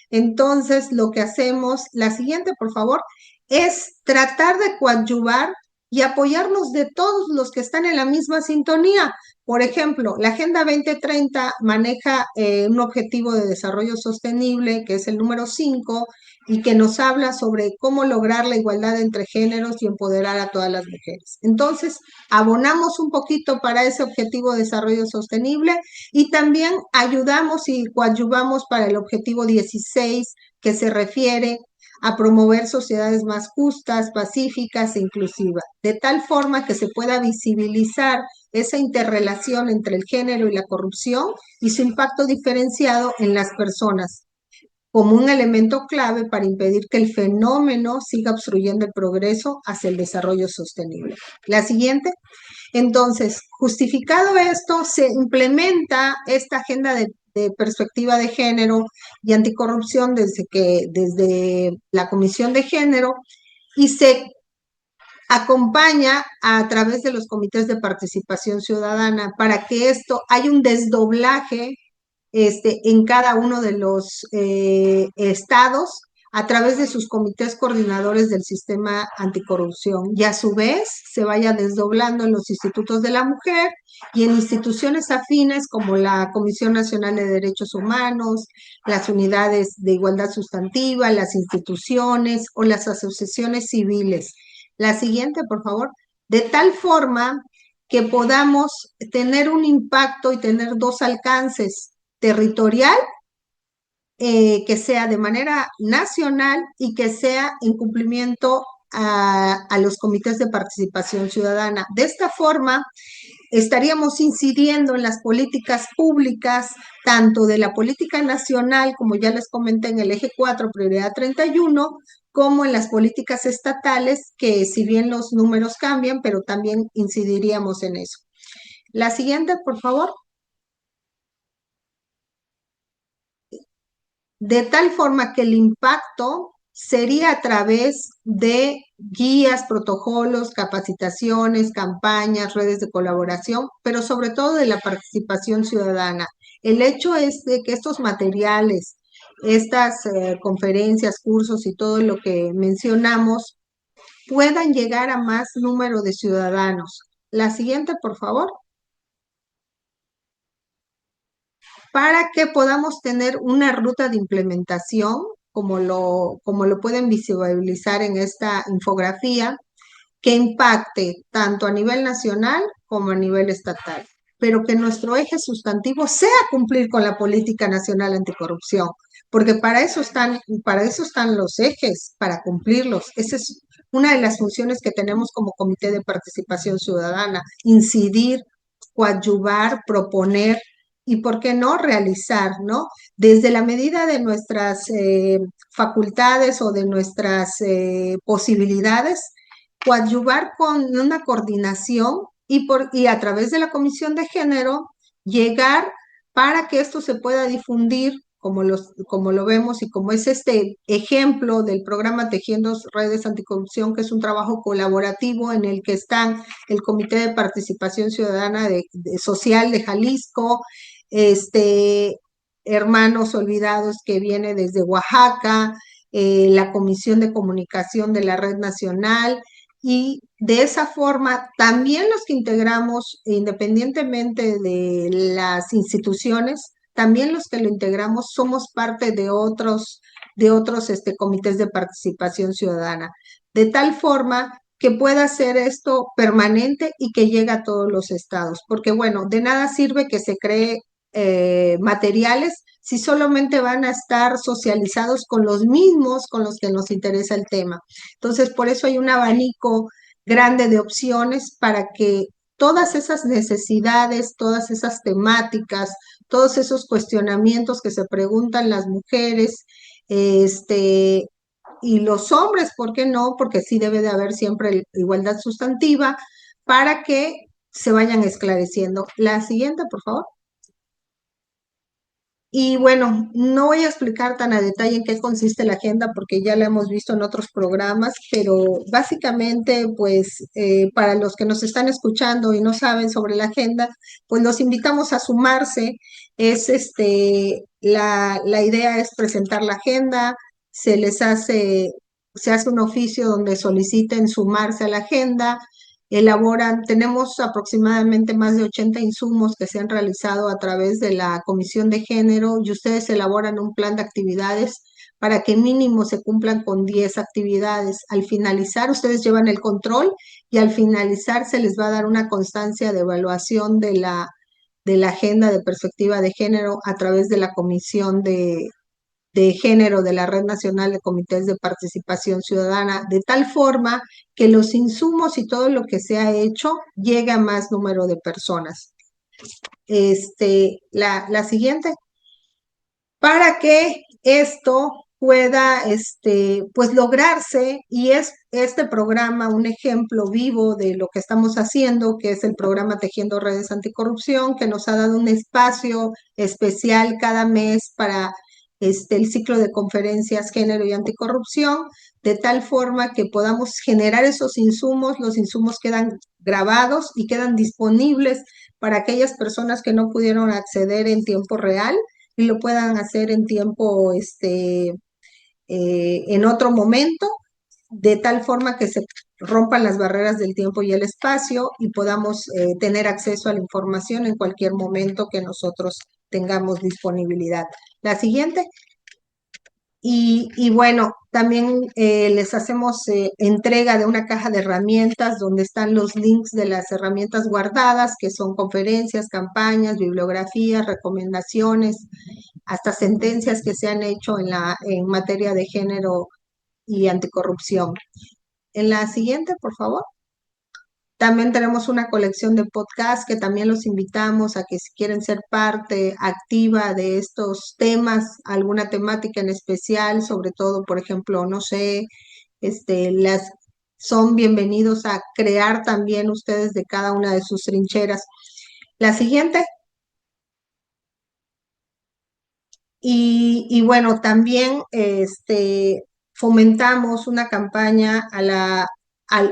Speaker 3: Entonces, lo que hacemos, la siguiente, por favor, es tratar de coadyuvar y apoyarnos de todos los que están en la misma sintonía. Por ejemplo, la Agenda 2030 maneja un objetivo de desarrollo sostenible, que es el número 5, y que nos habla sobre cómo lograr la igualdad entre géneros y empoderar a todas las mujeres. Entonces, abonamos un poquito para ese objetivo de desarrollo sostenible y también ayudamos y coadyuvamos para el objetivo 16, que se refiere a promover sociedades más justas, pacíficas e inclusivas, de tal forma que se pueda visibilizar esa interrelación entre el género y la corrupción y su impacto diferenciado en las personas, como un elemento clave para impedir que el fenómeno siga obstruyendo el progreso hacia el desarrollo sostenible. La siguiente. Entonces, justificado esto, se implementa esta agenda de perspectiva de género y anticorrupción desde la Comisión de Género, y se acompaña a través de los comités de participación ciudadana para que esto haya un desdoblaje en cada uno de los estados a través de sus comités coordinadores del sistema anticorrupción y a su vez se vaya desdoblando en los institutos de la mujer y en instituciones afines como la Comisión Nacional de Derechos Humanos, las unidades de igualdad sustantiva, las instituciones o las asociaciones civiles. La siguiente, por favor. De tal forma que podamos tener un impacto y tener dos alcances: territorial, que sea de manera nacional y que sea en cumplimiento a los comités de participación ciudadana. De esta forma, estaríamos incidiendo en las políticas públicas, tanto de la política nacional, como ya les comenté en el eje 4, prioridad 31, como en las políticas estatales, que si bien los números cambian, pero también incidiríamos en eso. La siguiente, por favor. De tal forma que el impacto sería a través de guías, protocolos, capacitaciones, campañas, redes de colaboración, pero sobre todo de la participación ciudadana. El hecho es de que estos materiales, estas conferencias, cursos y todo lo que mencionamos puedan llegar a más número de ciudadanos. La siguiente, por favor. Para que podamos tener una ruta de implementación, como lo pueden visualizar en esta infografía, que impacte tanto a nivel nacional como a nivel estatal, pero que nuestro eje sustantivo sea cumplir con la política nacional anticorrupción, porque para eso están los ejes, para cumplirlos. Esa es una de las funciones que tenemos como Comité de Participación Ciudadana: incidir, coadyuvar, proponer y, ¿por qué no?, realizar, ¿no? Desde la medida de nuestras facultades o de nuestras posibilidades, coadyuvar con una coordinación y a través de la Comisión de Género llegar para que esto se pueda difundir, como lo vemos y como es este ejemplo del programa Tejiendo Redes Anticorrupción, que es un trabajo colaborativo en el que están el Comité de Participación Ciudadana Social de Jalisco, Hermanos Olvidados, que viene desde Oaxaca, la Comisión de Comunicación de la Red Nacional, y de esa forma también los que integramos, independientemente de las instituciones, también los que lo integramos somos parte de otros comités de participación ciudadana, de tal forma que pueda ser esto permanente y que llegue a todos los estados, porque bueno, de nada sirve que se cree materiales si solamente van a estar socializados con los mismos con los que nos interesa el tema. Entonces, por eso hay un abanico grande de opciones para que todas esas necesidades, todas esas temáticas, todos esos cuestionamientos que se preguntan las mujeres, y los hombres, ¿por qué no? Porque sí debe de haber siempre igualdad sustantiva, para que se vayan esclareciendo. La siguiente, por favor. Y bueno, no voy a explicar tan a detalle en qué consiste la agenda porque ya la hemos visto en otros programas, pero básicamente, pues, para los que nos están escuchando y no saben sobre la agenda, pues los invitamos a sumarse. La idea es presentar la agenda, se hace un oficio donde soliciten sumarse a la agenda. Tenemos aproximadamente más de 80 insumos que se han realizado a través de la Comisión de Género, y ustedes elaboran un plan de actividades para que mínimo se cumplan con 10 actividades. Al finalizar, ustedes llevan el control y al finalizar se les va a dar una constancia de evaluación de la agenda de perspectiva de género a través de la Comisión de Género de la Red Nacional de Comités de Participación Ciudadana, de tal forma que los insumos y todo lo que se ha hecho llegue a más número de personas. La siguiente. Para que esto pueda pues lograrse, y es este programa un ejemplo vivo de lo que estamos haciendo, que es el programa Tejiendo Redes Anticorrupción, que nos ha dado un espacio especial cada mes para el ciclo de conferencias Género y Anticorrupción, de tal forma que podamos generar esos insumos. Los insumos quedan grabados y quedan disponibles para aquellas personas que no pudieron acceder en tiempo real y lo puedan hacer en tiempo, en otro momento, de tal forma que se rompan las barreras del tiempo y el espacio y podamos tener acceso a la información en cualquier momento que nosotros tengamos disponibilidad. La siguiente. Y bueno, también les hacemos entrega de una caja de herramientas donde están los links de las herramientas guardadas, que son conferencias, campañas, bibliografías, recomendaciones, hasta sentencias que se han hecho en materia de género y anticorrupción. En la siguiente, por favor. También tenemos una colección de podcasts que también los invitamos a que si quieren ser parte activa de estos temas, alguna temática en especial, sobre todo, por ejemplo, no sé, son bienvenidos a crear también ustedes de cada una de sus trincheras. La siguiente. Y bueno, también fomentamos una campaña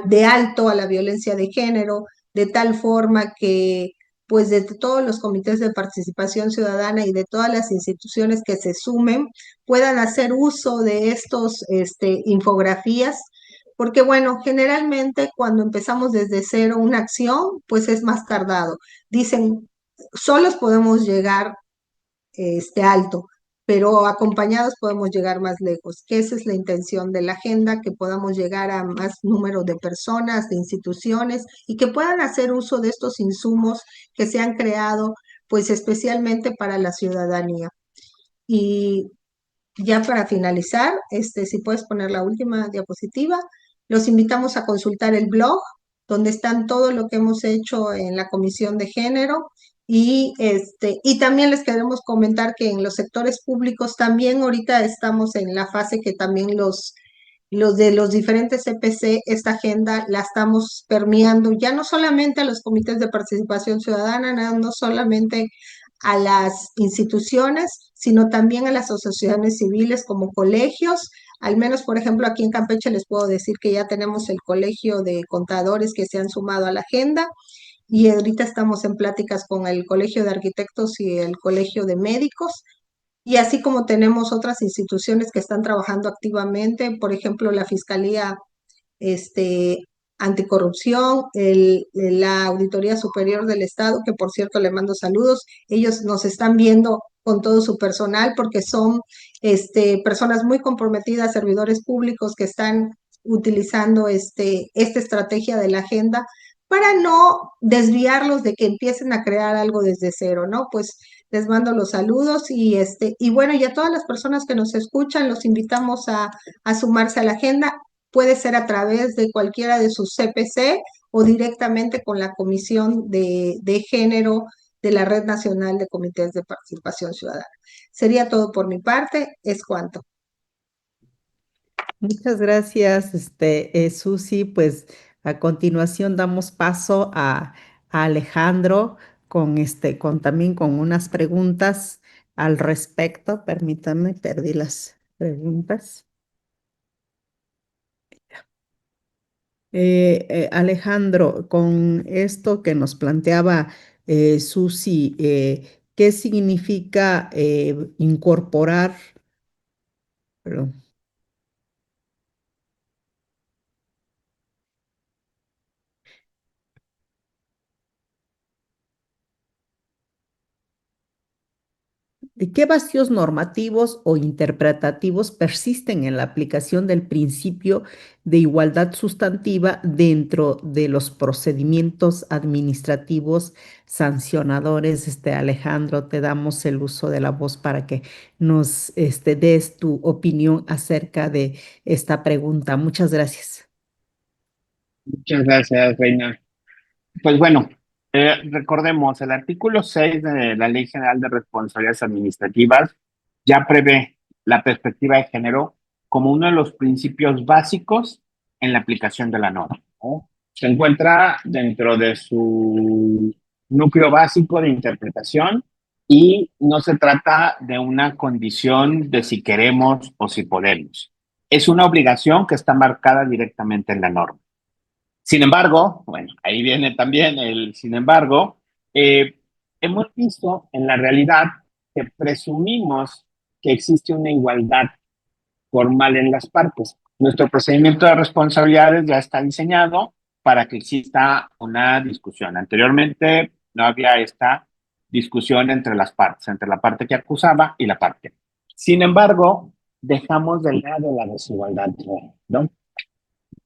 Speaker 3: de alto a la violencia de género, de tal forma que pues de todos los comités de participación ciudadana y de todas las instituciones que se sumen puedan hacer uso de estos infografías, porque bueno, generalmente cuando empezamos desde cero una acción, pues es más tardado. Dicen, solos podemos llegar alto, pero acompañados podemos llegar más lejos, que esa es la intención de la agenda, que podamos llegar a más número de personas, de instituciones, y que puedan hacer uso de estos insumos que se han creado, pues especialmente para la ciudadanía. Y ya para finalizar, si puedes poner la última diapositiva, los invitamos a consultar el blog, donde están todo lo que hemos hecho en la Comisión de Género. Y también les queremos comentar que en los sectores públicos también ahorita estamos en la fase que también los de los diferentes CPC, esta agenda la estamos permeando ya no solamente a los comités de participación ciudadana, no solamente a las instituciones, sino también a las asociaciones civiles como colegios. Al menos, por ejemplo, aquí en Campeche les puedo decir que ya tenemos el colegio de contadores que se han sumado a la agenda y ahorita estamos en pláticas con el colegio de arquitectos y el colegio de médicos. Y así como tenemos otras instituciones que están trabajando activamente, por ejemplo, la Fiscalía Anticorrupción, la Auditoría Superior del Estado, que por cierto le mando saludos, ellos nos están viendo con todo su personal porque son personas muy comprometidas, servidores públicos que están utilizando esta estrategia de la agenda para no desviarlos de que empiecen a crear algo desde cero, ¿no? Pues les mando los saludos y bueno, y a todas las personas que nos escuchan, los invitamos a sumarse a la agenda. Puede ser a través de cualquiera de sus CPC o directamente con la Comisión de Género de la Red Nacional de Comités de Participación Ciudadana. Sería todo por mi parte, es cuanto.
Speaker 1: Muchas gracias, Susi. Pues a continuación damos paso a Alejandro también con unas preguntas al respecto. Permítanme, perdí las preguntas. Alejandro, con esto que nos planteaba Susi, ¿qué significa incorporar? Perdón. ¿De qué vacíos normativos o interpretativos persisten en la aplicación del principio de igualdad sustantiva dentro de los procedimientos administrativos sancionadores? Alejandro, te damos el uso de la voz para que nos des tu opinión acerca de esta pregunta. Muchas gracias.
Speaker 5: Muchas gracias, Reina. Pues bueno, recordemos, el artículo 6 de la Ley General de Responsabilidades Administrativas ya prevé la perspectiva de género como uno de los principios básicos en la aplicación de la norma, ¿no? Se encuentra dentro de su núcleo básico de interpretación y no se trata de una condición de si queremos o si podemos. Es una obligación que está marcada directamente en la norma. Sin embargo, bueno, ahí viene también el sin embargo, hemos visto en la realidad que presumimos que existe una igualdad formal en las partes. Nuestro procedimiento de responsabilidades ya está diseñado para que exista una discusión. Anteriormente no había esta discusión entre las partes, entre la parte que acusaba y la parte. Sin embargo, dejamos de lado la desigualdad, ¿no?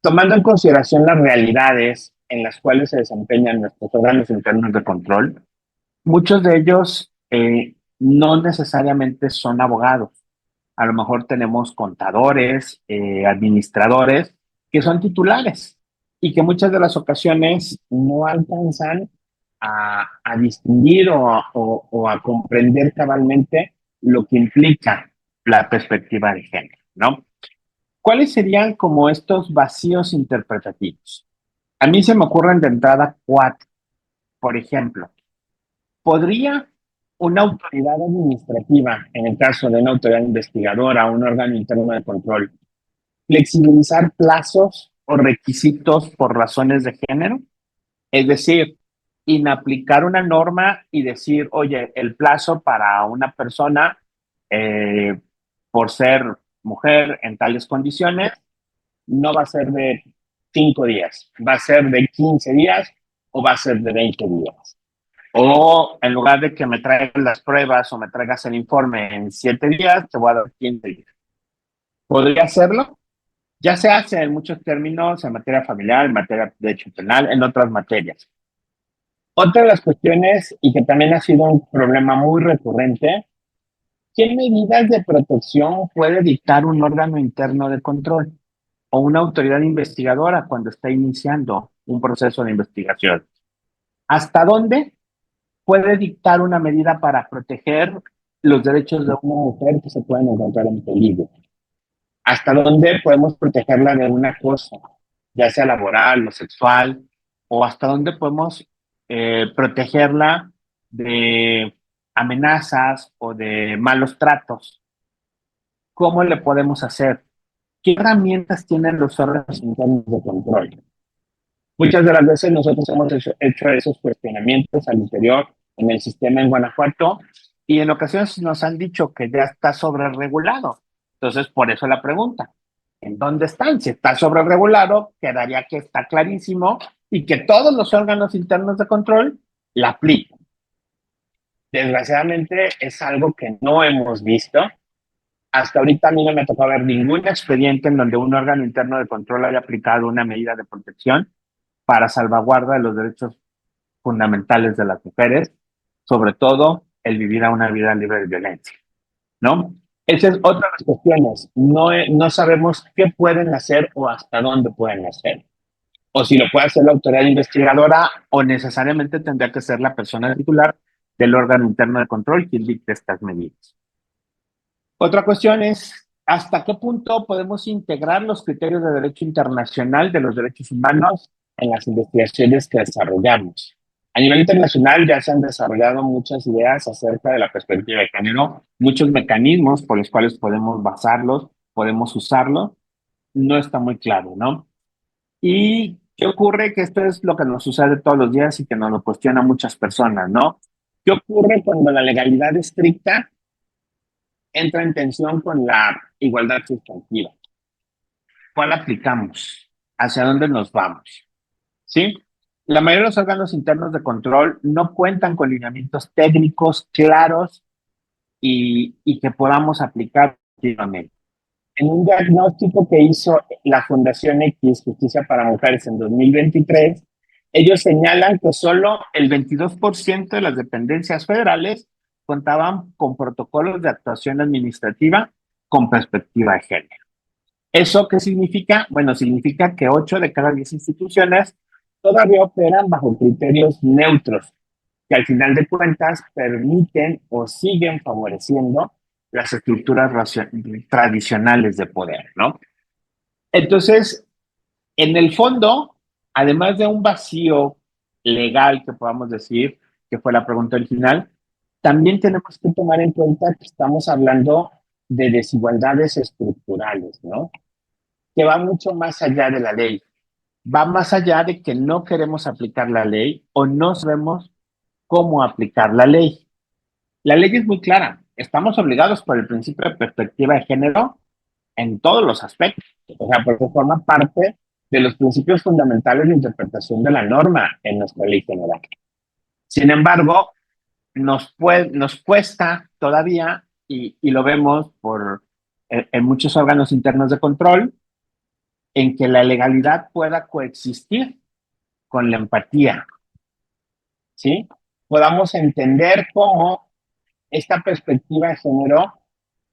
Speaker 5: Tomando en consideración las realidades en las cuales se desempeñan nuestros órganos internos de control, muchos de ellos no necesariamente son abogados. A lo mejor tenemos contadores, administradores, que son titulares y que muchas de las ocasiones no alcanzan a distinguir o a comprender cabalmente lo que implica la perspectiva de género, ¿no? ¿Cuáles serían como estos vacíos interpretativos? A mí se me ocurren de entrada 4. Por ejemplo, ¿podría una autoridad administrativa, en el caso de una autoridad investigadora o un órgano interno de control, flexibilizar plazos o requisitos por razones de género? Es decir, inaplicar una norma y decir, oye, el plazo para una persona por ser mujer en tales condiciones no va a ser de 5 días, va a ser de 15 días o va a ser de 20 días. O en lugar de que me traigas las pruebas o me traigas el informe en 7 días, te voy a dar 15 días. ¿Podría hacerlo? Ya se hace en muchos términos en materia familiar, en materia de derecho penal, en otras materias. Otra de las cuestiones, y que también ha sido un problema muy recurrente, ¿qué medidas de protección puede dictar un órgano interno de control o una autoridad investigadora cuando está iniciando un proceso de investigación? ¿Hasta dónde puede dictar una medida para proteger los derechos de una mujer que se pueden encontrar en peligro? ¿Hasta dónde podemos protegerla de una cosa, ya sea laboral o sexual? ¿O hasta dónde podemos protegerla de amenazas o de malos tratos? ¿Cómo le podemos hacer? ¿Qué herramientas tienen los órganos internos de control? Muchas de las veces nosotros hemos hecho esos cuestionamientos al interior en el sistema en Guanajuato y en ocasiones nos han dicho que ya está sobreregulado. Entonces, por eso la pregunta, ¿en dónde están? Si está sobreregulado, quedaría que está clarísimo y que todos los órganos internos de control la aplican. Desgraciadamente es algo que no hemos visto. Hasta ahorita a mí no me tocó ver ningún expediente en donde un órgano interno de control haya aplicado una medida de protección para salvaguarda de los derechos fundamentales de las mujeres, sobre todo el vivir a una vida libre de violencia, ¿no? Esa es otra de las cuestiones. No sabemos qué pueden hacer o hasta dónde pueden hacer. O si lo puede hacer la autoridad investigadora o necesariamente tendría que ser la persona titular del órgano interno de control quien dicte estas medidas. Otra cuestión es, ¿hasta qué punto podemos integrar los criterios de derecho internacional de los derechos humanos en las investigaciones que desarrollamos? A nivel internacional ya se han desarrollado muchas ideas acerca de la perspectiva de género, muchos mecanismos por los cuales podemos basarlos, podemos usarlo. No está muy claro, ¿no? ¿Y qué ocurre? Que esto es lo que nos sucede todos los días y que nos lo cuestionan muchas personas, ¿no? ¿Qué ocurre cuando la legalidad estricta entra en tensión con la igualdad sustantiva? ¿Cuál aplicamos? ¿Hacia dónde nos vamos? ¿Sí? La mayoría de los órganos internos de control no cuentan con lineamientos técnicos claros y que podamos aplicar activamente. En un diagnóstico que hizo la Fundación X, Justicia para Mujeres, en 2023, ellos señalan que solo el 22% de las dependencias federales contaban con protocolos de actuación administrativa con perspectiva de género. ¿Eso qué significa? Bueno, significa que 8 de cada 10 instituciones todavía operan bajo criterios neutros, que al final de cuentas permiten o siguen favoreciendo las estructuras tradicionales de poder, ¿no? Entonces, en el fondo, además de un vacío legal, que podamos decir, que fue la pregunta original, también tenemos que tomar en cuenta que estamos hablando de desigualdades estructurales, ¿no? Que va mucho más allá de la ley. Va más allá de que no queremos aplicar la ley o no sabemos cómo aplicar la ley. La ley es muy clara. Estamos obligados por el principio de perspectiva de género en todos los aspectos. O sea, porque forma parte de los principios fundamentales de interpretación de la norma en nuestra ley general. Sin embargo, nos cuesta todavía, y lo vemos en muchos órganos internos de control, en que la legalidad pueda coexistir con la empatía, ¿sí? Podamos entender cómo esta perspectiva de género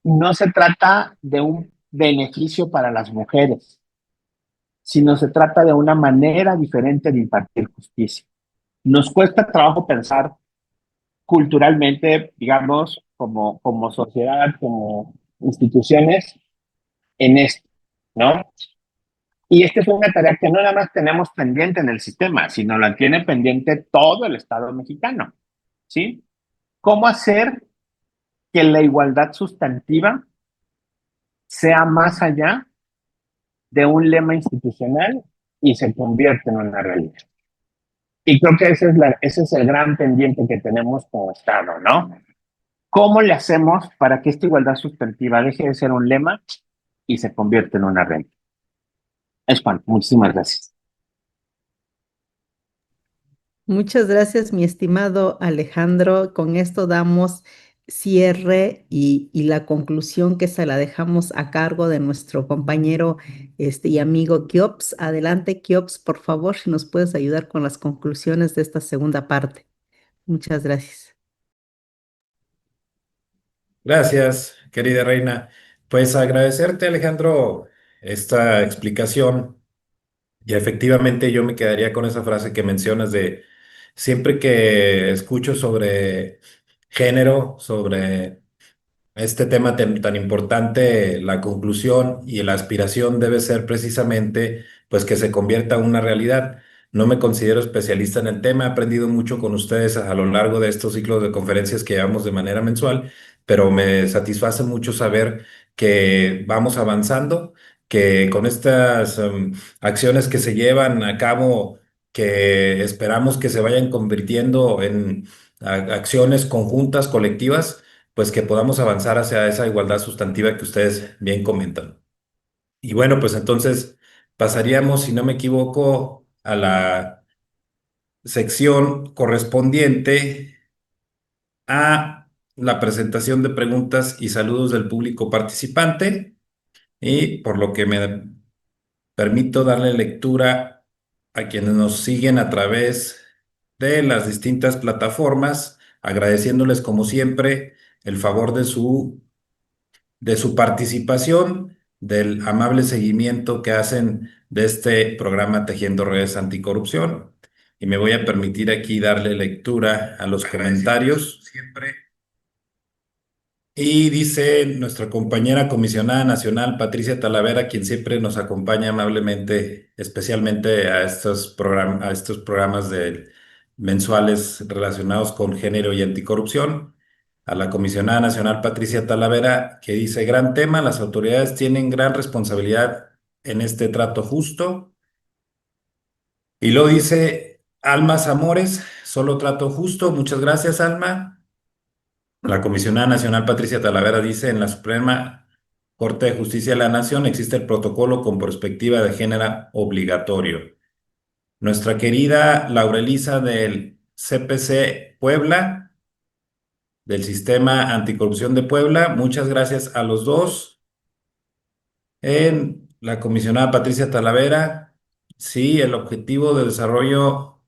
Speaker 5: no se trata de un beneficio para las mujeres, sino se trata de una manera diferente de impartir justicia. Nos cuesta trabajo pensar culturalmente, digamos, como sociedad, como instituciones, en esto, ¿no? Y esta es una tarea que no nada más tenemos pendiente en el sistema, sino la tiene pendiente todo el Estado mexicano, ¿sí? ¿Cómo hacer que la igualdad sustantiva sea más allá de un lema institucional y se convierta en una realidad? Y creo que ese es el gran pendiente que tenemos como Estado, ¿no? ¿Cómo le hacemos para que esta igualdad sustantiva deje de ser un lema y se convierta en una realidad? Es Juan, muchísimas gracias.
Speaker 1: Muchas gracias, mi estimado Alejandro. Con esto damos cierre y la conclusión que se la dejamos a cargo de nuestro compañero y amigo Kiops. Adelante, Kiops, por favor, si nos puedes ayudar con las conclusiones de esta segunda parte. Muchas gracias.
Speaker 4: Gracias, querida Reina. Pues agradecerte, Alejandro, esta explicación. Y efectivamente yo me quedaría con esa frase que mencionas de siempre que escucho sobre género, sobre este tema tan importante, la conclusión y la aspiración debe ser precisamente pues que se convierta en una realidad. No me considero especialista en el tema, he aprendido mucho con ustedes a lo largo de estos ciclos de conferencias que llevamos de manera mensual, pero me satisface mucho saber que vamos avanzando, que con estas acciones que se llevan a cabo, que esperamos que se vayan convirtiendo en acciones conjuntas, colectivas, pues que podamos avanzar hacia esa igualdad sustantiva que ustedes bien comentan. Y bueno, pues entonces pasaríamos, si no me equivoco, a la sección correspondiente a la presentación de preguntas y saludos del público participante. Y por lo que me permito darle lectura a quienes nos siguen a través de las distintas plataformas, agradeciéndoles como siempre el favor de su participación, del amable seguimiento que hacen de este programa Tejiendo Redes Anticorrupción. Y me voy a permitir aquí darle lectura a los comentarios. Siempre. Y dice nuestra compañera comisionada nacional, Patricia Talavera, quien siempre nos acompaña amablemente, especialmente a estos programas mensuales relacionados con género y anticorrupción, a la comisionada nacional Patricia Talavera, que dice, gran tema, las autoridades tienen gran responsabilidad en este trato justo. Y lo dice Alma Zamores, solo trato justo. Muchas gracias, Alma. La comisionada nacional Patricia Talavera dice, en la Suprema Corte de Justicia de la Nación existe el protocolo con perspectiva de género obligatorio. Nuestra querida Laura Elisa del CPC Puebla, del Sistema Anticorrupción de Puebla, muchas gracias a los dos. En la comisionada Patricia Talavera, sí, el objetivo de desarrollo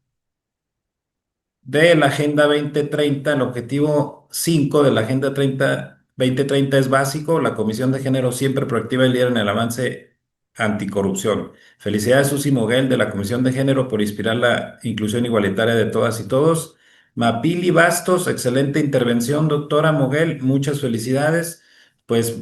Speaker 4: de la Agenda 2030, el objetivo 5 de la Agenda 2030 es básico. La Comisión de Género siempre proactiva y líder en el avance anticorrupción. Felicidades, Susi Moguel, de la Comisión de Género, por inspirar la inclusión igualitaria de todas y todos. Mapili Bastos, excelente intervención, doctora Moguel, muchas felicidades. Pues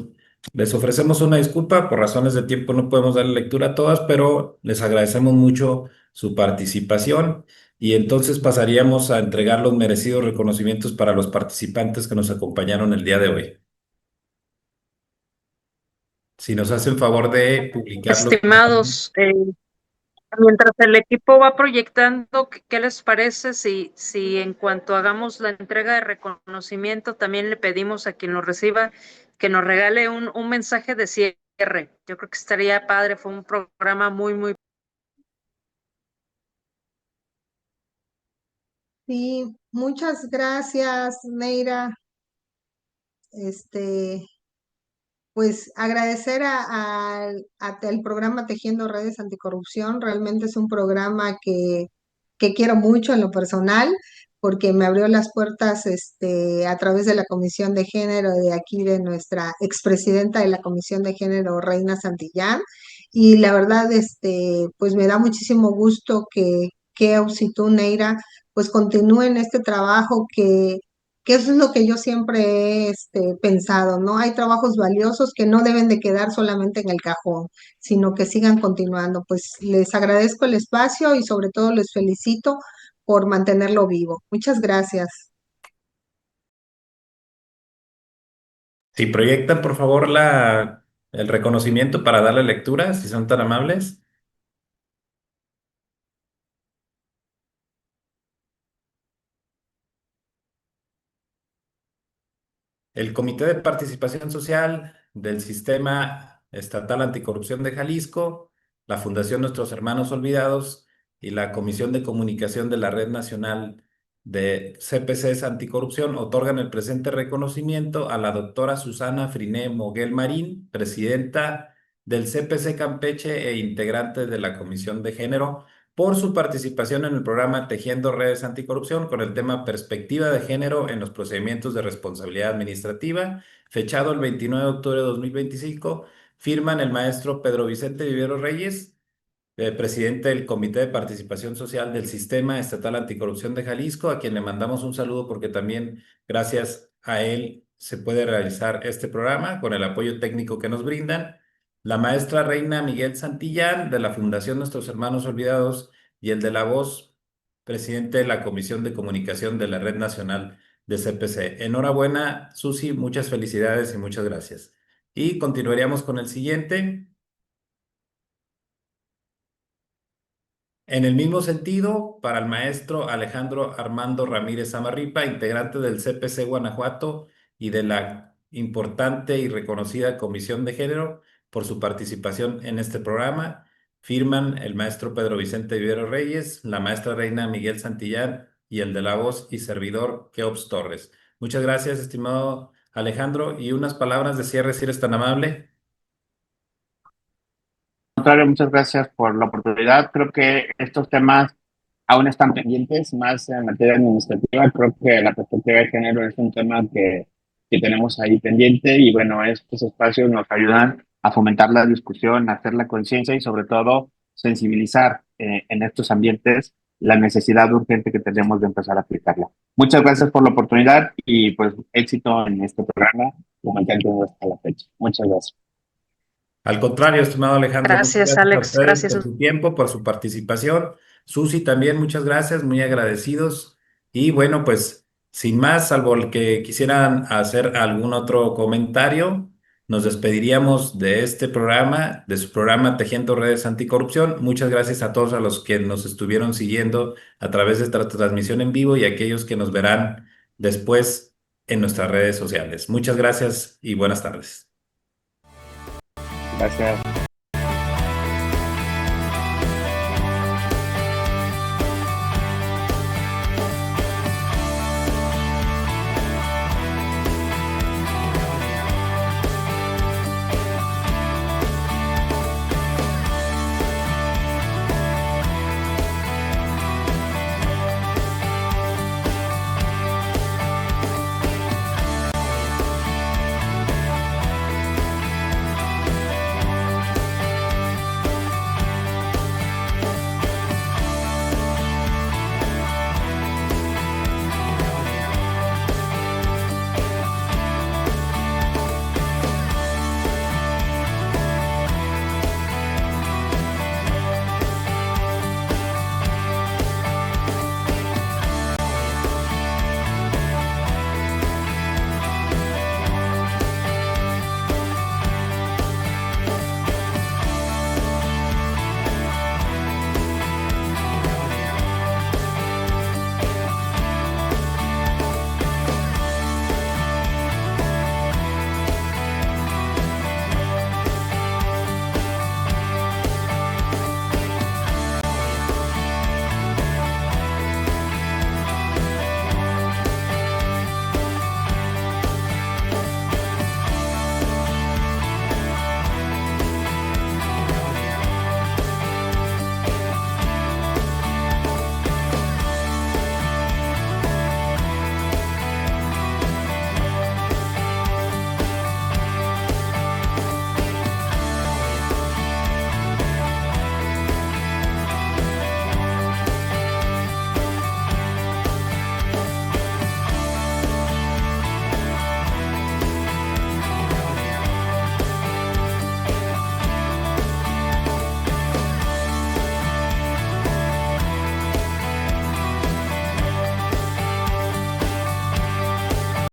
Speaker 4: les ofrecemos una disculpa, por razones de tiempo no podemos darle lectura a todas, pero les agradecemos mucho su participación. y entonces pasaríamos a entregar los merecidos reconocimientos para los participantes que nos acompañaron el día de hoy. Si nos hacen favor de publicarlos.
Speaker 2: Estimados, mientras el equipo va proyectando, ¿qué les parece si en cuanto hagamos la entrega de reconocimiento, también le pedimos a quien lo reciba que nos regale un mensaje de cierre? Yo creo que estaría padre, fue un programa muy.
Speaker 3: Sí, muchas gracias, Neira. Este, pues agradecer al programa Tejiendo Redes Anticorrupción. Realmente es un programa que quiero mucho en lo personal, porque me abrió las puertas a través de la Comisión de Género de aquí, de nuestra expresidenta de la Comisión de Género, Reina Santillán. Y la verdad, pues me da muchísimo gusto que y tú, Neira, pues continúen este trabajo que eso es lo que yo siempre he pensado, ¿no? Hay trabajos valiosos que no deben de quedar solamente en el cajón, sino que sigan continuando. Pues les agradezco el espacio y sobre todo les felicito por mantenerlo vivo. Muchas gracias.
Speaker 4: Si proyectan, por favor, el reconocimiento para darle lectura, si son tan amables. El Comité de Participación Social del Sistema Estatal Anticorrupción de Jalisco, la Fundación Nuestros Hermanos Olvidados y la Comisión de Comunicación de la Red Nacional de CPCs Anticorrupción otorgan el presente reconocimiento a la doctora Susana Friné Moguel Marín, presidenta del CPC Campeche e integrante de la Comisión de Género, por su participación en el programa Tejiendo Redes Anticorrupción con el tema Perspectiva de Género en los procedimientos de responsabilidad administrativa, fechado el 29 de octubre de 2025. Firman el maestro Pedro Vicente Vivero Reyes, presidente del Comité de Participación Social del Sistema Estatal Anticorrupción de Jalisco, a quien le mandamos un saludo porque también gracias a él se puede realizar este programa con el apoyo técnico que nos brindan. La maestra Reina Miguel Santillán, de la Fundación Nuestros Hermanos Olvidados, y el de la Voz, presidente de la Comisión de Comunicación de la Red Nacional de CPC. Enhorabuena, Susi, muchas felicidades y muchas gracias. Y continuaríamos con el siguiente. En el mismo sentido, para el maestro Alejandro Armando Ramírez Samarripa, integrante del CPC Guanajuato y de la importante y reconocida Comisión de Género, por su participación en este programa, firman el maestro Pedro Vicente Vivero Reyes, la maestra Reina Miguel Santillán y el de la Voz y servidor Keops Torres. Muchas gracias, estimado Alejandro, y unas palabras de cierre, si eres tan amable.
Speaker 5: Contrario, muchas gracias por la oportunidad. Creo que estos temas aún están pendientes, más en materia administrativa. Creo que la perspectiva de género es un tema que tenemos ahí pendiente y bueno, estos espacios nos ayudan a fomentar la discusión, a hacer la conciencia y sobre todo sensibilizar en estos ambientes la necesidad urgente que tenemos de empezar a aplicarla. Muchas gracias por la oportunidad y pues éxito en este programa, lo mantengo hasta la fecha. Muchas gracias.
Speaker 4: Al contrario, estimado Alejandro, muchas
Speaker 2: Gracias,
Speaker 4: gracias a
Speaker 2: Alex.
Speaker 4: ustedes
Speaker 2: Gracias.
Speaker 4: por su tiempo, por su participación. Susi, también muchas gracias, muy agradecidos. Y bueno, pues sin más, salvo el que quisieran hacer algún otro comentario, nos despediríamos de este programa, de su programa Tejiendo Redes Anticorrupción. Muchas gracias a todos a los que nos estuvieron siguiendo a través de esta transmisión en vivo y a aquellos que nos verán después en nuestras redes sociales. Muchas gracias y buenas tardes.
Speaker 5: Gracias.